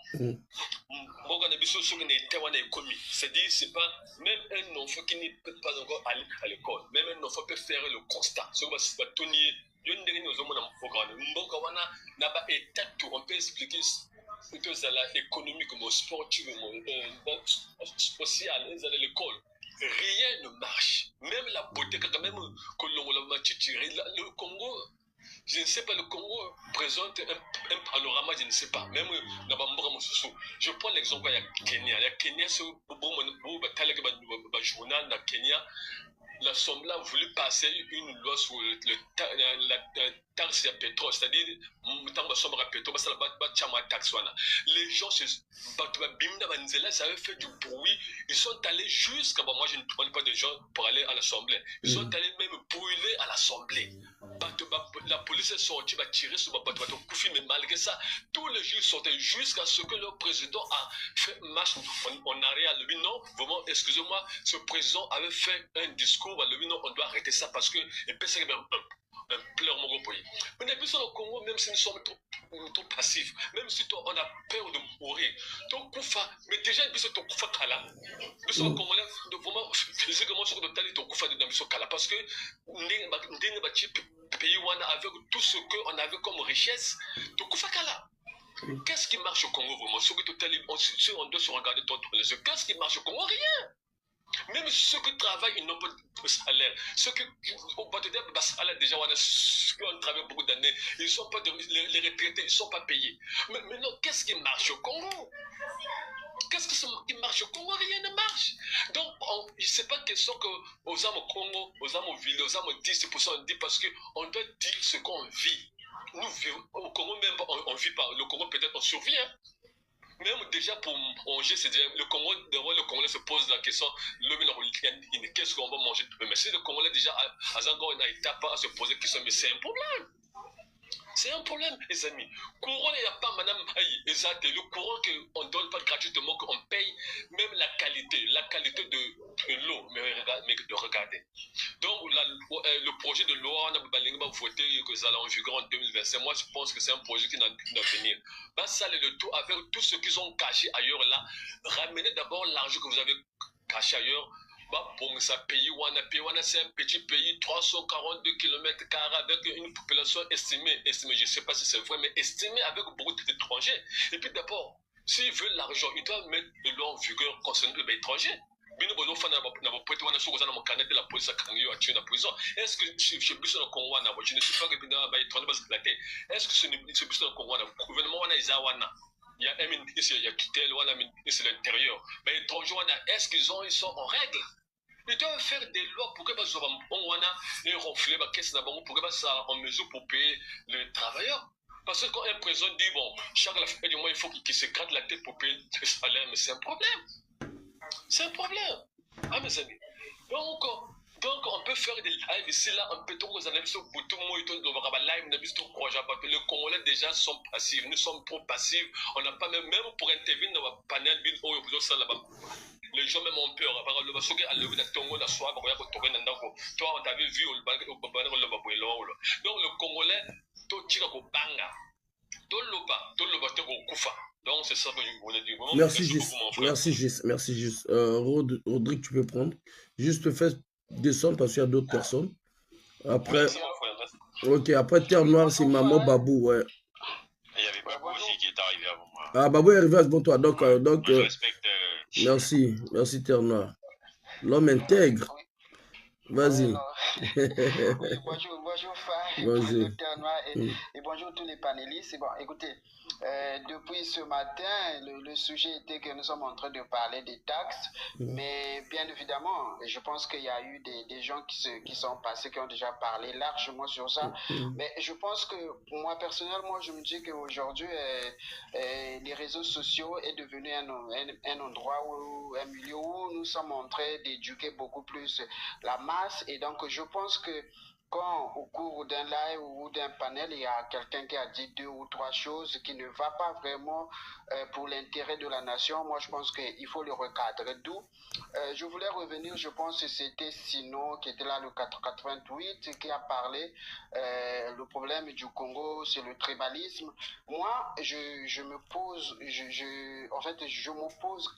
C'est-à-dire, c'est pas même un enfant qui ne peut pas encore aller à l'école, même un enfant peut faire le constat. On peut expliquer économiquement, sportivement, social, l'école. Rien ne marche. Même la beauté, quand même, le Congo. Je ne sais pas, le Congo présente un panorama, je ne sais pas. Même je prends l'exemple de Kenya. Le Kenya, c'est un journal de Kenya. L'Assemblée a voulu passer une loi sur la taxe de pétrole, c'est-à-dire, les gens, ça avait fait du bruit. Ils sont allés jusqu'à. Moi, je ne demande pas de gens pour aller à l'Assemblée. Ils sont allés même brûler à l'Assemblée. La police est sortie, va tirer sur ma bateau, mais malgré ça, tous les jours sortaient jusqu'à ce que le président a fait marche en arrière. Le non, vraiment, excusez-moi, ce président avait fait un discours, le non, on doit arrêter ça parce que, et puis c'est un pleur mon pays. Mais depuis au Congo, même si nous sommes trop passifs, même si on a peur de mourir, donc mais déjà, il y a ton koufa kala. Nous sommes Congolais, vraiment, physiquement, sur le talent, ton koufa de Namiso Kala, parce que pays avec tout ce qu'on avait comme richesse, ton koufa kala. Qu'est-ce qui marche au Congo vraiment? Si on doit se regarder dans les yeux, qu'est-ce qui marche au Congo? Rien. Même ceux qui travaillent, ils n'ont pas de salaire. Ceux qui ont pas de salaire, déjà, qui ont travaillé beaucoup d'années, ils sont pas les retraités, ils ne sont pas payés. Mais non, qu'est-ce qui marche au Congo? Qu'est-ce qui marche au Congo? Rien ne marche. Donc, ce n'est pas question qu'aux âmes au Congo, aux âmes au ville, aux âmes au 10%, on dit parce qu'on doit dire ce qu'on vit. Nous vivons au Congo, même on vit pas. Le Congo, peut-être, on survit. Hein? Même déjà pour manger, c'est déjà le Congolais se pose la question qu'est-ce qu'on va manger? Mais si le Congolais déjà à Zango n'a pas à se poser la question, mais c'est un problème. C'est un problème, les amis. Courant, il n'y a pas, madame, le courant qu'on ne donne pas gratuitement, qu'on paye, même la qualité de l'eau, mais de regarder. Donc, le projet de loi, on a voté que ça en vigueur en 2025. Moi, je pense que c'est un projet qui doit venir. Ça, le tout avec tout ce qu'ils ont caché ailleurs là, ramenez d'abord l'argent que vous avez caché ailleurs. Pour ça, pays, c'est un petit pays, 342 km avec une population estimée, je ne sais pas si c'est vrai, mais estimée avec beaucoup d'étrangers. Et puis d'abord, s'ils veulent l'argent, ils doivent mettre de l'eau en vigueur concernant les étrangers. Est-ce que je suis le Congo, je ne sais pas que est-ce que c'est le Congo, le gouvernement il y a un ministre, il y a tutelle, il y a un ministre de l'Intérieur. Mais les étrangers, est-ce qu'ils sont en règle? Ils doivent faire des lois pour que les gens aient ronflé, pour que ça en mesure pour payer les travailleurs. Parce que quand un président dit, bon, chaque fin du mois, il faut qu'il se gratte la tête pour payer le salaire, mais c'est un problème. C'est un problème. Ah, mes amis. Donc, on peut faire des lives ici, là, on peut tout vous analyser pour tout le monde, les Congolais déjà sont passifs, nous sommes trop passifs, on n'a pas même pour intervenir dans le panel, les gens même ont peur. Toi, on t'avait vu, donc le Congolais, donc c'est ça que je voulais dire. Merci, juste. Rodrigue, tu peux prendre. Juste fais descendre parce qu'il y a d'autres personnes. Après, ok, après Terre Noire, c'est Maman Babou, ouais. Il y avait Babou aussi qui est arrivé avant moi. Ah, Babou est arrivé avant toi, donc je respecte. Merci Terre Noire. L'homme intègre. Vas-y. Oui, bonjour Faye, bonjour Terre Noire et bonjour tous les panélistes. Bon, écoutez, depuis ce matin, le sujet était que nous sommes en train de parler des taxes, mais bien évidemment, je pense qu'il y a eu des gens qui sont passés, qui ont déjà parlé largement sur ça, mais je pense que moi personnellement, je me dis qu'aujourd'hui, les réseaux sociaux est devenu un endroit où, un milieu où nous sommes en train d'éduquer beaucoup plus la masse, et donc je pense que quand au cours d'un live ou d'un panel, il y a quelqu'un qui a dit 2 ou 3 choses qui ne va pas vraiment pour l'intérêt de la nation, moi je pense qu'il faut le recadrer. D'où je voulais revenir, je pense que c'était Sino qui était là le 88 qui a parlé le problème du Congo, c'est le tribalisme. Moi, je m'oppose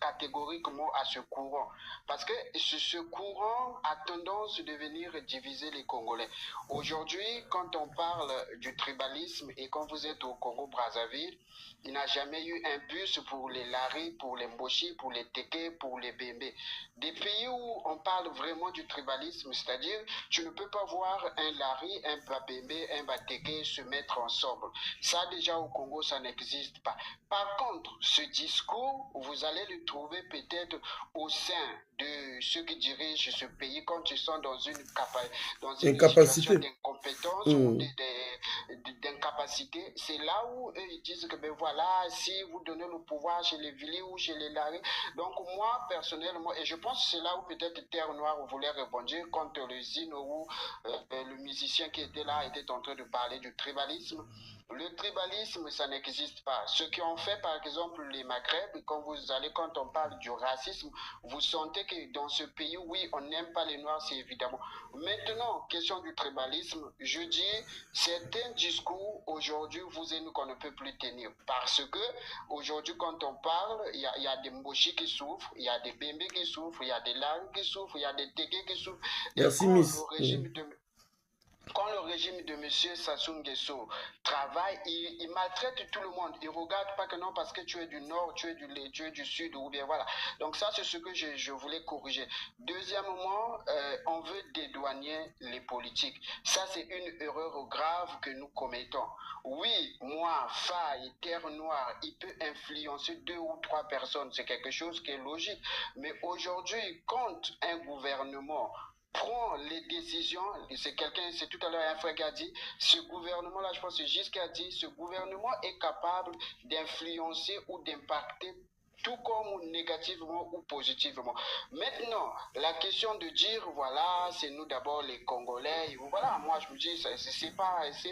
catégoriquement à ce courant parce que ce courant a tendance à venir diviser les Congolais. Aujourd'hui, quand on parle du tribalisme et quand vous êtes au Congo-Brazzaville, il n'a jamais eu un bus pour les Lari, pour les Mboshi, pour les Teke, pour les Bembe. Des pays où on parle vraiment du tribalisme, c'est-à-dire tu ne peux pas voir un Lari, un Bembe, un Bateke se mettre ensemble. Ça déjà au Congo, ça n'existe pas. Par contre, ce discours, vous allez le trouver peut-être au sein de ceux qui dirigent ce pays quand ils sont dans une situation d'incompétence ou d'incapacité. C'est là où eux ils disent que ben voilà, si vous donnez le pouvoir chez les Vili ou chez les Lari. Donc moi personnellement, et je pense que c'est là où peut-être Terre Noire voulait rebondir quand le Zino ou le musicien qui était là était en train de parler du tribalisme. Le tribalisme, ça n'existe pas. Ce qui ont fait, par exemple, les Maghreb, quand on parle du racisme, vous sentez que dans ce pays, oui, on n'aime pas les Noirs, c'est évidemment. Maintenant, question du tribalisme, je dis, c'est un discours, aujourd'hui, vous et nous, qu'on ne peut plus tenir. Parce que, aujourd'hui, quand on parle, il y a des Mboshi qui souffrent, il y a des Bembe qui souffrent, il y a des Lang qui souffrent, il y a des Teke qui souffrent. Merci, Miss. Quand le régime de M. Sassou Nguesso travaille, il maltraite tout le monde. Il ne regarde pas que non, parce que tu es du nord, tu es du sud, ou bien voilà. Donc ça, c'est ce que je voulais corriger. Deuxièmement, on veut dédouaner les politiques. Ça, c'est une erreur grave que nous commettons. Oui, moi, Faye, Terre Noire, il peut influencer 2 ou 3 personnes. C'est quelque chose qui est logique. Mais aujourd'hui, quand un gouvernement prend les décisions, c'est tout à l'heure un frère qui a dit, ce gouvernement-là, je pense que c'est Gis qui a dit, ce gouvernement est capable d'influencer ou d'impacter tout comme négativement ou positivement. Maintenant, la question de dire, voilà, c'est nous d'abord les Congolais, voilà, moi je me dis, c'est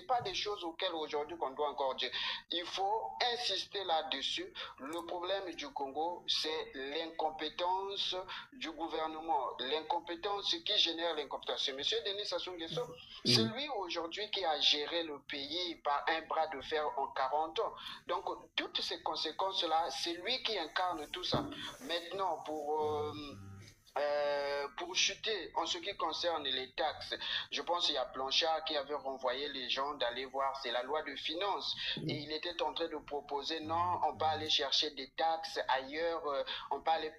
pas des choses auxquelles aujourd'hui qu'on doit encore dire. Il faut insister là-dessus. Le problème du Congo, c'est l'incompétence du gouvernement, l'incompétence qui génère l'incompétence. C'est M. Denis Sassou Nguesso, c'est lui aujourd'hui qui a géré le pays par un bras de fer en 40 ans. Donc, toutes ces conséquences-là, c'est lui qui incarne tout ça. Maintenant, pour chuter, en ce qui concerne les taxes, je pense qu'il y a Blanchard qui avait renvoyé les gens d'aller voir, c'est la loi de finances, et il était en train de proposer, non, on peut aller chercher des taxes ailleurs, on peut aller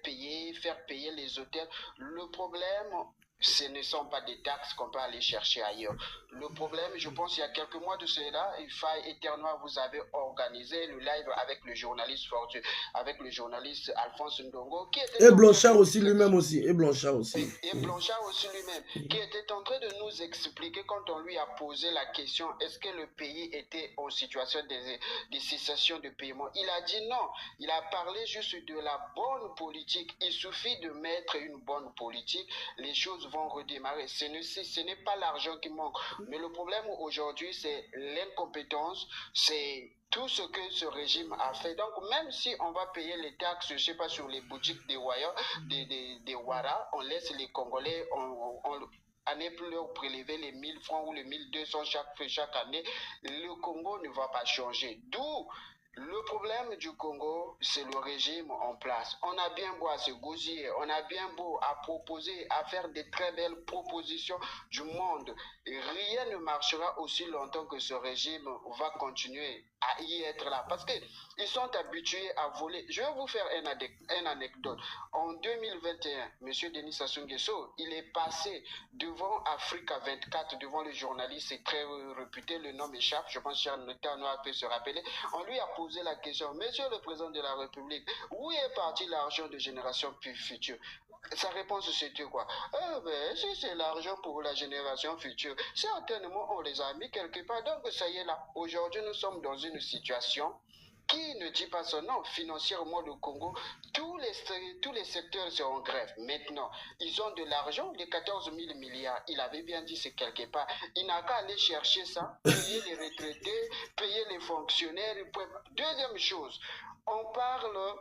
faire payer les hôtels. Le problème, ce ne sont pas des taxes qu'on peut aller chercher ailleurs. Le problème, je pense, il y a quelques mois de cela, Faye et Terre Noire, vous avez organisé le live avec le journaliste Fortu, avec le journaliste Alphonse Ndongo, qui était... Et Blanchard aussi lui-même aussi, et Blanchard aussi. Et Blanchard aussi lui-même, qui était en train de nous expliquer quand on lui a posé la question, est-ce que le pays était en situation de cessation de paiement? Il a dit non, il a parlé juste de la bonne politique. Il suffit de mettre une bonne politique, les choses vont redémarrer. Ce n'est pas l'argent qui manque. Mais le problème aujourd'hui, c'est l'incompétence, c'est tout ce que ce régime a fait. Donc, même si on va payer les taxes, je ne sais pas, sur les boutiques des Ouara, on laisse les Congolais, à ne plus leur prélever les 1000 francs ou les 1200 chaque année, le Congo ne va pas changer. D'où le problème du Congo, c'est le régime en place. On a bien beau à se gousiller, on a bien beau à proposer, à faire des très belles propositions du monde. Rien ne marchera aussi longtemps que ce régime va continuer à y être là. Parce qu'ils sont habitués à voler. Je vais vous faire une anecdote. En 2021, M. Denis Sassou Nguesso, il est passé devant Africa 24, devant le journaliste très réputé, le nom échappe, je pense que Terre Noire peut se rappeler. On lui a posé la question, Monsieur le Président de la République, où est parti l'argent de Génération Future? Sa réponse c'était quoi? Si c'est l'argent pour la génération future, certainement on les a mis quelque part. Donc ça y est là. Aujourd'hui nous sommes dans une situation Qui ne dit pas son nom? Financièrement, le Congo, tous les secteurs sont en grève. Maintenant, ils ont de l'argent, les 14 000 milliards. Il avait bien dit, c'est quelque part. Il n'a qu'à aller chercher ça, payer les retraités, payer les fonctionnaires. Deuxième chose, on parle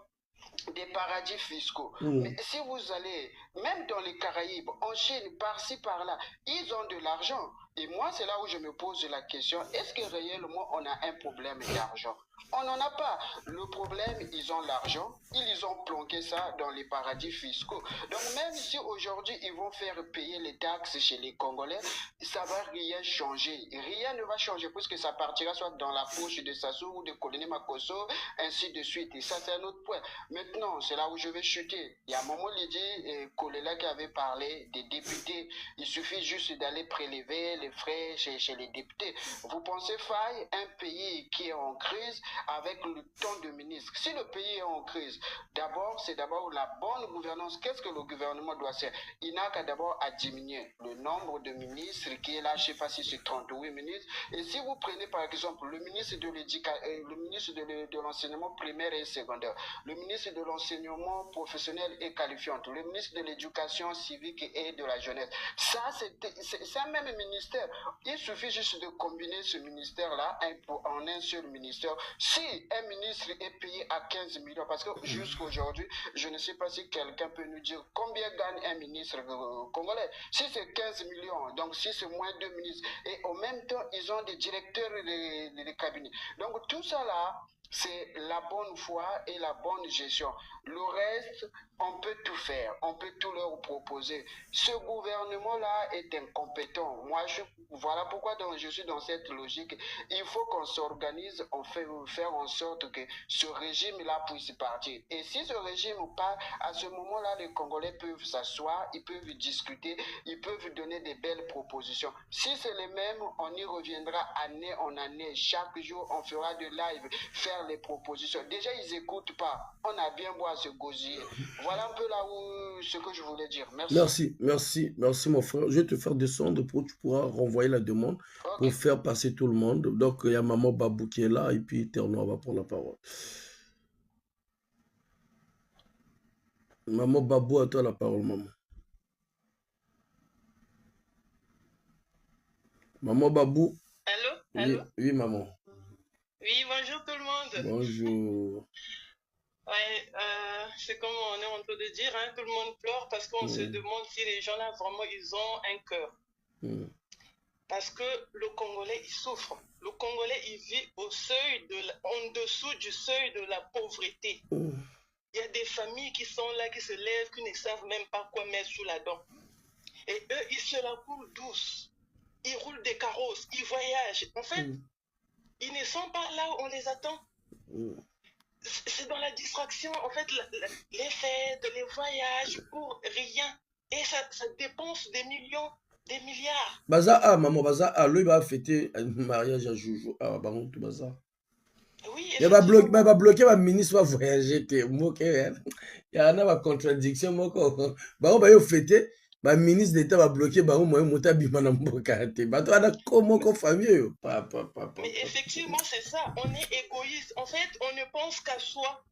des paradis fiscaux. Mais si vous allez, même dans les Caraïbes, en Chine, par-ci, par-là, ils ont de l'argent. Et moi, c'est là où je me pose la question, est-ce que réellement on a un problème d'argent? On n'en a pas. Le problème, ils ont l'argent, ils ont planqué ça dans les paradis fiscaux. Donc même si aujourd'hui, ils vont faire payer les taxes chez les Congolais, ça ne va rien changer. Rien ne va changer puisque ça partira soit dans la poche de Sassou ou de Colonel Makosso, ainsi de suite. Et ça, c'est un autre point. Maintenant, c'est là où je vais chuter. Il y a Momo Lidi et Kolela qui avait parlé des députés. Il suffit juste d'aller prélever les frais chez les députés. Vous pensez faille un pays qui est en crise avec le ton de ministre? Si le pays est en crise, d'abord, c'est d'abord la bonne gouvernance. Qu'est-ce que le gouvernement doit faire? Il n'a qu'à d'abord à diminuer le nombre de ministres qui est là, je ne sais pas si c'est 38 ministres. Et si vous prenez par exemple le ministre de le ministre de l'enseignement primaire et secondaire, le ministre de l'enseignement professionnel et qualifiant, le ministre de l'éducation civique et de la jeunesse, ça c'est un même ministère. Il suffit juste de combiner ce ministère-là en un seul ministère. Si un ministre est payé à 15 millions, parce que jusqu'à aujourd'hui, je ne sais pas si quelqu'un peut nous dire combien gagne un ministre congolais. Si c'est 15 millions, donc si c'est moins 2 ministres, et en même temps, ils ont des directeurs de cabinet. Donc tout ça là, c'est la bonne foi et la bonne gestion. Le reste, on peut tout faire, on peut tout leur proposer. Ce gouvernement-là est incompétent. Moi, voilà pourquoi je suis dans cette logique. Il faut qu'on s'organise, on fait faire en sorte que ce régime-là puisse partir. Et si ce régime part, à ce moment-là, les Congolais peuvent s'asseoir, ils peuvent discuter, ils peuvent donner des belles propositions. Si c'est les mêmes, on y reviendra année en année. Chaque jour, on fera de live, faire les propositions. Déjà, ils n'écoutent pas. On a bien beau à se gosiller. Voilà un peu là où ce que je voulais dire. Merci mon frère. Je vais te faire descendre pour que tu pourras renvoyer la demande pour faire passer tout le monde. Donc, il y a Maman Babou qui est là et puis Terno va prendre la parole. Maman Babou, à toi la parole, maman. Maman Babou. Allô? Oui, maman. Oui, bonjour tout le monde. Bonjour. Ouais, c'est comme on est en train de dire, hein, tout le monde pleure parce qu'on se demande si les gens là vraiment ils ont un cœur. Parce que le Congolais il souffre. Le Congolais il vit en dessous du seuil de la pauvreté. Il y a des familles qui sont là, qui se lèvent, qui ne savent même pas quoi mettre sous la dent. Et eux ils se la coulent douce. Ils roulent des carrosses, ils voyagent. En fait, ils ne sont pas là où on les attend. C'est dans la distraction, en fait, les fêtes, les voyages, pour rien. Et ça dépense des millions, des milliards. Baza, maman, Baza, lui, il va fêter un mariage à Joujou. Ah, bah, tout Baza. Oui, il va bloquer, le ministre va voyager. Il y a une contradiction. Bah, on va fêter. Le ministre d'État va bloquer. Bah, on va monter Bimana Mbokate. Bah, toi, on a comment famille. Mais effectivement, c'est ça. On est égoïste. En fait, on ne pense qu'à soi.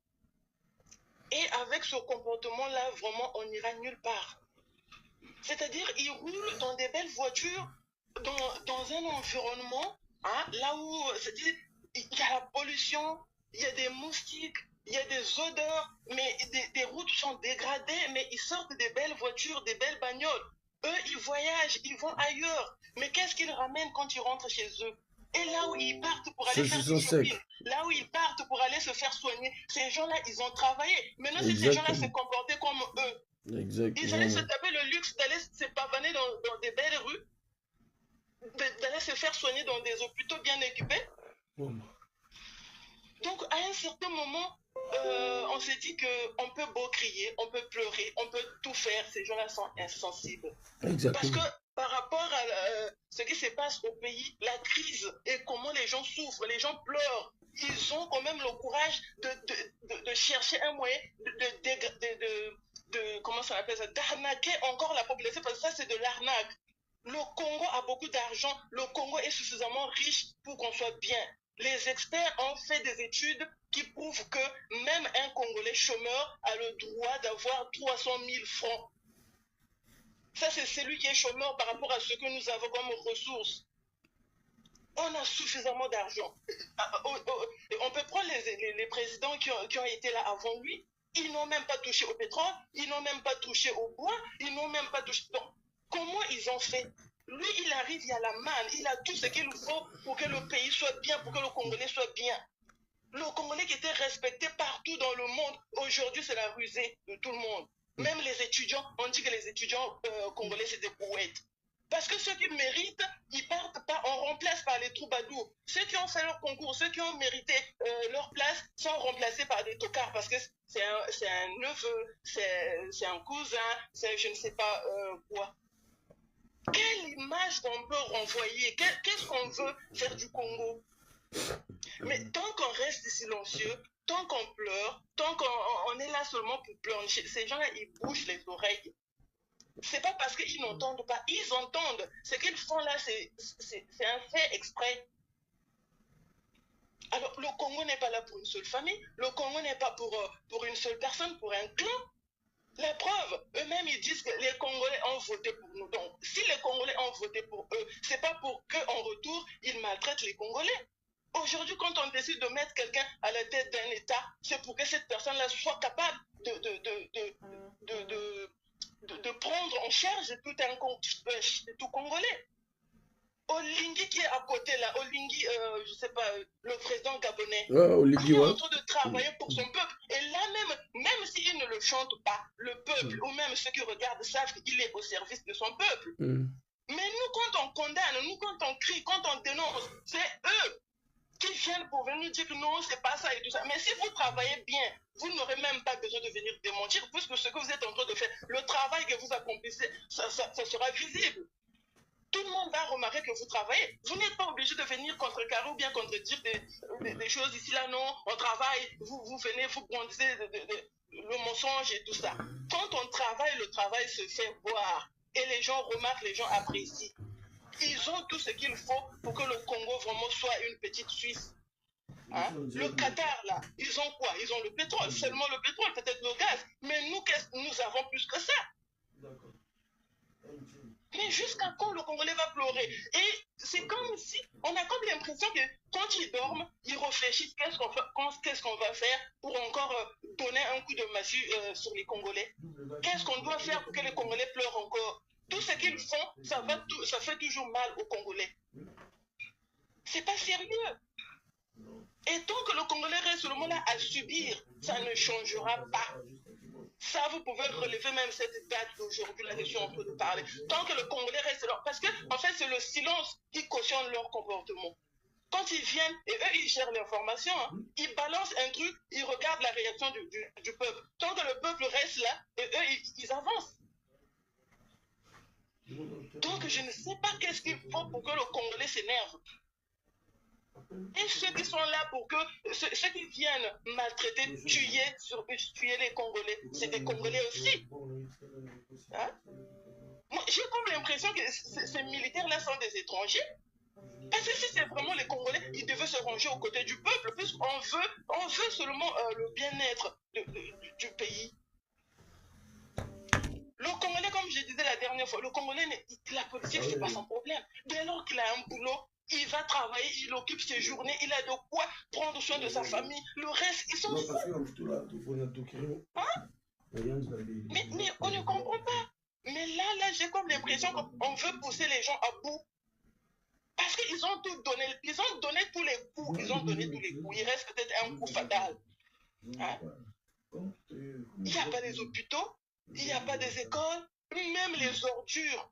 Et avec ce comportement-là, vraiment, on n'ira nulle part. C'est-à-dire, ils roulent dans des belles voitures, dans un environnement, hein, là où, c'est-à-dire, il y a la pollution, il y a des moustiques, il y a des odeurs, mais des routes sont dégradées, mais ils sortent des belles voitures, des belles bagnoles. Eux, ils voyagent, ils vont ailleurs. Mais qu'est-ce qu'ils ramènent quand ils rentrent chez eux? Et là où ils partent pour aller faire du shopping, là où ils partent pour aller se faire soigner, ces gens-là, ils ont travaillé. Maintenant, si ces gens-là se comportaient comme eux, ils allaient se taper le luxe d'aller se pavaner dans des belles rues, d'aller se faire soigner dans des hôpitaux bien équipés. Donc, à un certain moment, on s'est dit qu'on peut beau crier, on peut pleurer, on peut tout faire. Ces gens-là sont insensibles. Parce que par rapport à ce qui se passe au pays, la crise et comment les gens souffrent, les gens pleurent, ils ont quand même le courage de chercher un moyen comment ça s'appelle ça, d'arnaquer encore la population, parce que ça c'est de l'arnaque. Le Congo a beaucoup d'argent, le Congo est suffisamment riche pour qu'on soit bien. Les experts ont fait des études qui prouve que même un Congolais chômeur a le droit d'avoir 300 000 francs. Ça, c'est celui qui est chômeur par rapport à ce que nous avons comme ressources. On a suffisamment d'argent. On peut prendre les présidents qui ont été là avant lui. Ils n'ont même pas touché au pétrole, ils n'ont même pas touché au bois, ils n'ont même pas touché... Donc, comment ils ont fait? Lui, il arrive, il a la manne, il a tout ce qu'il faut pour que le pays soit bien, pour que le Congolais soit bien. Le Congolais qui était respecté partout dans le monde, aujourd'hui, c'est la rusée de tout le monde. Même les étudiants, on dit que les étudiants congolais, c'est des poètes. Parce que ceux qui méritent, ils partent pas, on remplace par les troubadours. Ceux qui ont fait leur concours, ceux qui ont mérité leur place, sont remplacés par des tocards parce que c'est un neveu, c'est un cousin, c'est je ne sais pas quoi. Quelle image on peut renvoyer? Qu'est-ce qu'on veut faire du Congo? Mais tant qu'on reste silencieux, tant qu'on pleure, tant qu'on est là seulement pour pleurer, ces gens-là, ils bougent les oreilles. C'est pas parce qu'ils n'entendent pas, ils entendent. Ce qu'ils font là, c'est un fait exprès. Alors, le Congo n'est pas là pour une seule famille, le Congo n'est pas pour une seule personne, pour un clan. La preuve, eux-mêmes, ils disent que les Congolais ont voté pour nous. Donc, si les Congolais ont voté pour eux, c'est pas pour qu'en retour, ils maltraitent les Congolais. Aujourd'hui, quand on décide de mettre quelqu'un à la tête d'un État, c'est pour que cette personne-là soit capable de prendre en charge tout Congolais. Olingi qui est à côté là, Olingi, je sais pas, le président gabonais, il est en train de travailler pour son peuple. Et là même s'il ne le chante pas, le peuple, ou même ceux qui regardent savent qu'il est au service de son peuple. Mais nous, quand on condamne, nous, quand on crie, quand on dénonce, c'est eux qui viennent pour venir dire que non, c'est pas ça et tout ça. Mais si vous travaillez bien, vous n'aurez même pas besoin de venir démentir, puisque ce que vous êtes en train de faire, le travail que vous accomplissez, ça sera visible. Tout le monde va remarquer que vous travaillez. Vous n'êtes pas obligé de venir contrecarrer ou bien contredire des choses ici, là, non, on travaille, vous venez, vous brandissez le mensonge et tout ça. Quand on travaille, le travail se fait voir. Et les gens remarquent, les gens apprécient. Ils ont tout ce qu'il faut pour que le Congo vraiment soit une petite Suisse. Hein? Le Qatar, là, ils ont quoi? Ils ont le pétrole, seulement le pétrole, peut-être le gaz. Mais nous avons plus que ça. Mais jusqu'à quand le Congolais va pleurer? Et c'est comme si, on a comme l'impression que quand ils dorment, ils réfléchissent qu'est-ce qu'on va faire pour encore donner un coup de massue sur les Congolais. Qu'est-ce qu'on doit faire pour que les Congolais pleurent encore? Tout ce qu'ils font, ça fait toujours mal aux Congolais. C'est pas sérieux. Et tant que le Congolais reste seulement là à subir, ça ne changera pas. Ça, vous pouvez relever même cette date d'aujourd'hui, là, je suis en train de parler. Tant que le Congolais reste là, parce que, en fait, c'est le silence qui cautionne leur comportement. Quand ils viennent, et eux, ils gèrent l'information, hein, ils balancent un truc, ils regardent la réaction du peuple. Tant que le peuple reste là, et eux, ils avancent. Donc, je ne sais pas qu'est-ce qu'il faut pour que le Congolais s'énerve. Et ceux qui sont là pour que, ceux qui viennent maltraiter, tuer les Congolais, c'est des Congolais aussi. Hein? Moi, j'ai comme l'impression que ces militaires-là sont des étrangers. Parce que si c'est vraiment les Congolais, ils devaient se ranger aux côtés du peuple, puisqu'on veut seulement le bien-être du pays. Le Congolais, comme je disais la dernière fois, le Congolais, la politique, c'est pas son problème. Dès lors qu'il a un boulot, il va travailler, il occupe ses journées, il a de quoi prendre soin de sa famille. Le reste, ils sont fous. Hein? Mais on ne comprend pas. Mais là, j'ai comme l'impression qu'on veut pousser les gens à bout. Parce qu'ils ont tout donné. Ils ont donné tous les coups. Il reste peut-être un coup fatal. Hein? Il n'y a pas des hôpitaux, il n'y a pas des écoles, même les ordures.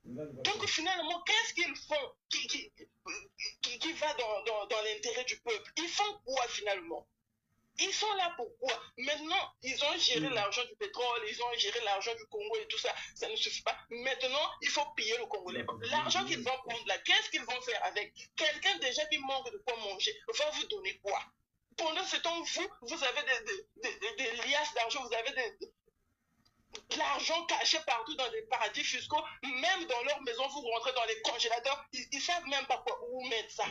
Donc finalement, qu'est-ce qu'ils font qui va dans l'intérêt du peuple? Ils font quoi finalement? Ils sont là pour quoi? Maintenant, ils ont géré l'argent du pétrole, ils ont géré l'argent du Congo et tout ça, ça ne suffit pas. Maintenant, il faut piller le Congolais. L'argent qu'ils vont prendre là, qu'est-ce qu'ils vont faire avec? Quelqu'un déjà qui manque de quoi manger va vous donner quoi? Pendant ce temps, vous avez des liasses d'argent, vous avez de l'argent caché partout dans des paradis fiscaux, même dans leur maison, vous rentrez dans les congélateurs, ils savent même pas où mettre ça.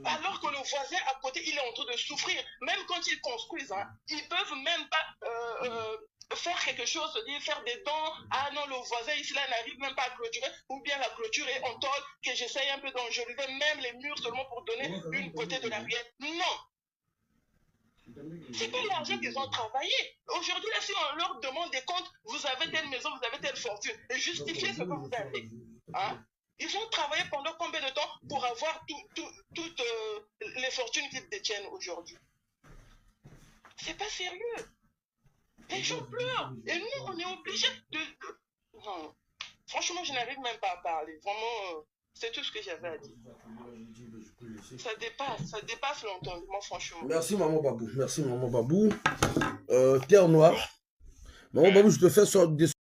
Alors que le voisin à côté, il est en train de souffrir. Même quand ils construisent, hein, ils peuvent même pas faire quelque chose, faire des dons. Ah non, le voisin ici, là, n'arrive même pas à clôturer. Ou bien la clôture est en tôle, que j'essaye un peu d'enjoliver même les murs seulement pour donner une beauté de l'arrière. Non. C'est pas l'argent qu'ils ont travaillé. Aujourd'hui, là, si on leur demande des comptes, vous avez telle maison, vous avez telle fortune, et justifiez ce que vous avez. Hein? Ils ont travaillé pendant combien de temps pour avoir toutes les fortunes qu'ils détiennent aujourd'hui? C'est pas sérieux. Les gens pleurent. Et nous, on est obligés de... Non. Franchement, je n'arrive même pas à parler. Vraiment, c'est tout ce que j'avais à dire. Ça dépasse l'entendement, franchement. Merci, Maman Babou. Merci, Maman Babou. Terre Noire. Maman Babou, je te fais des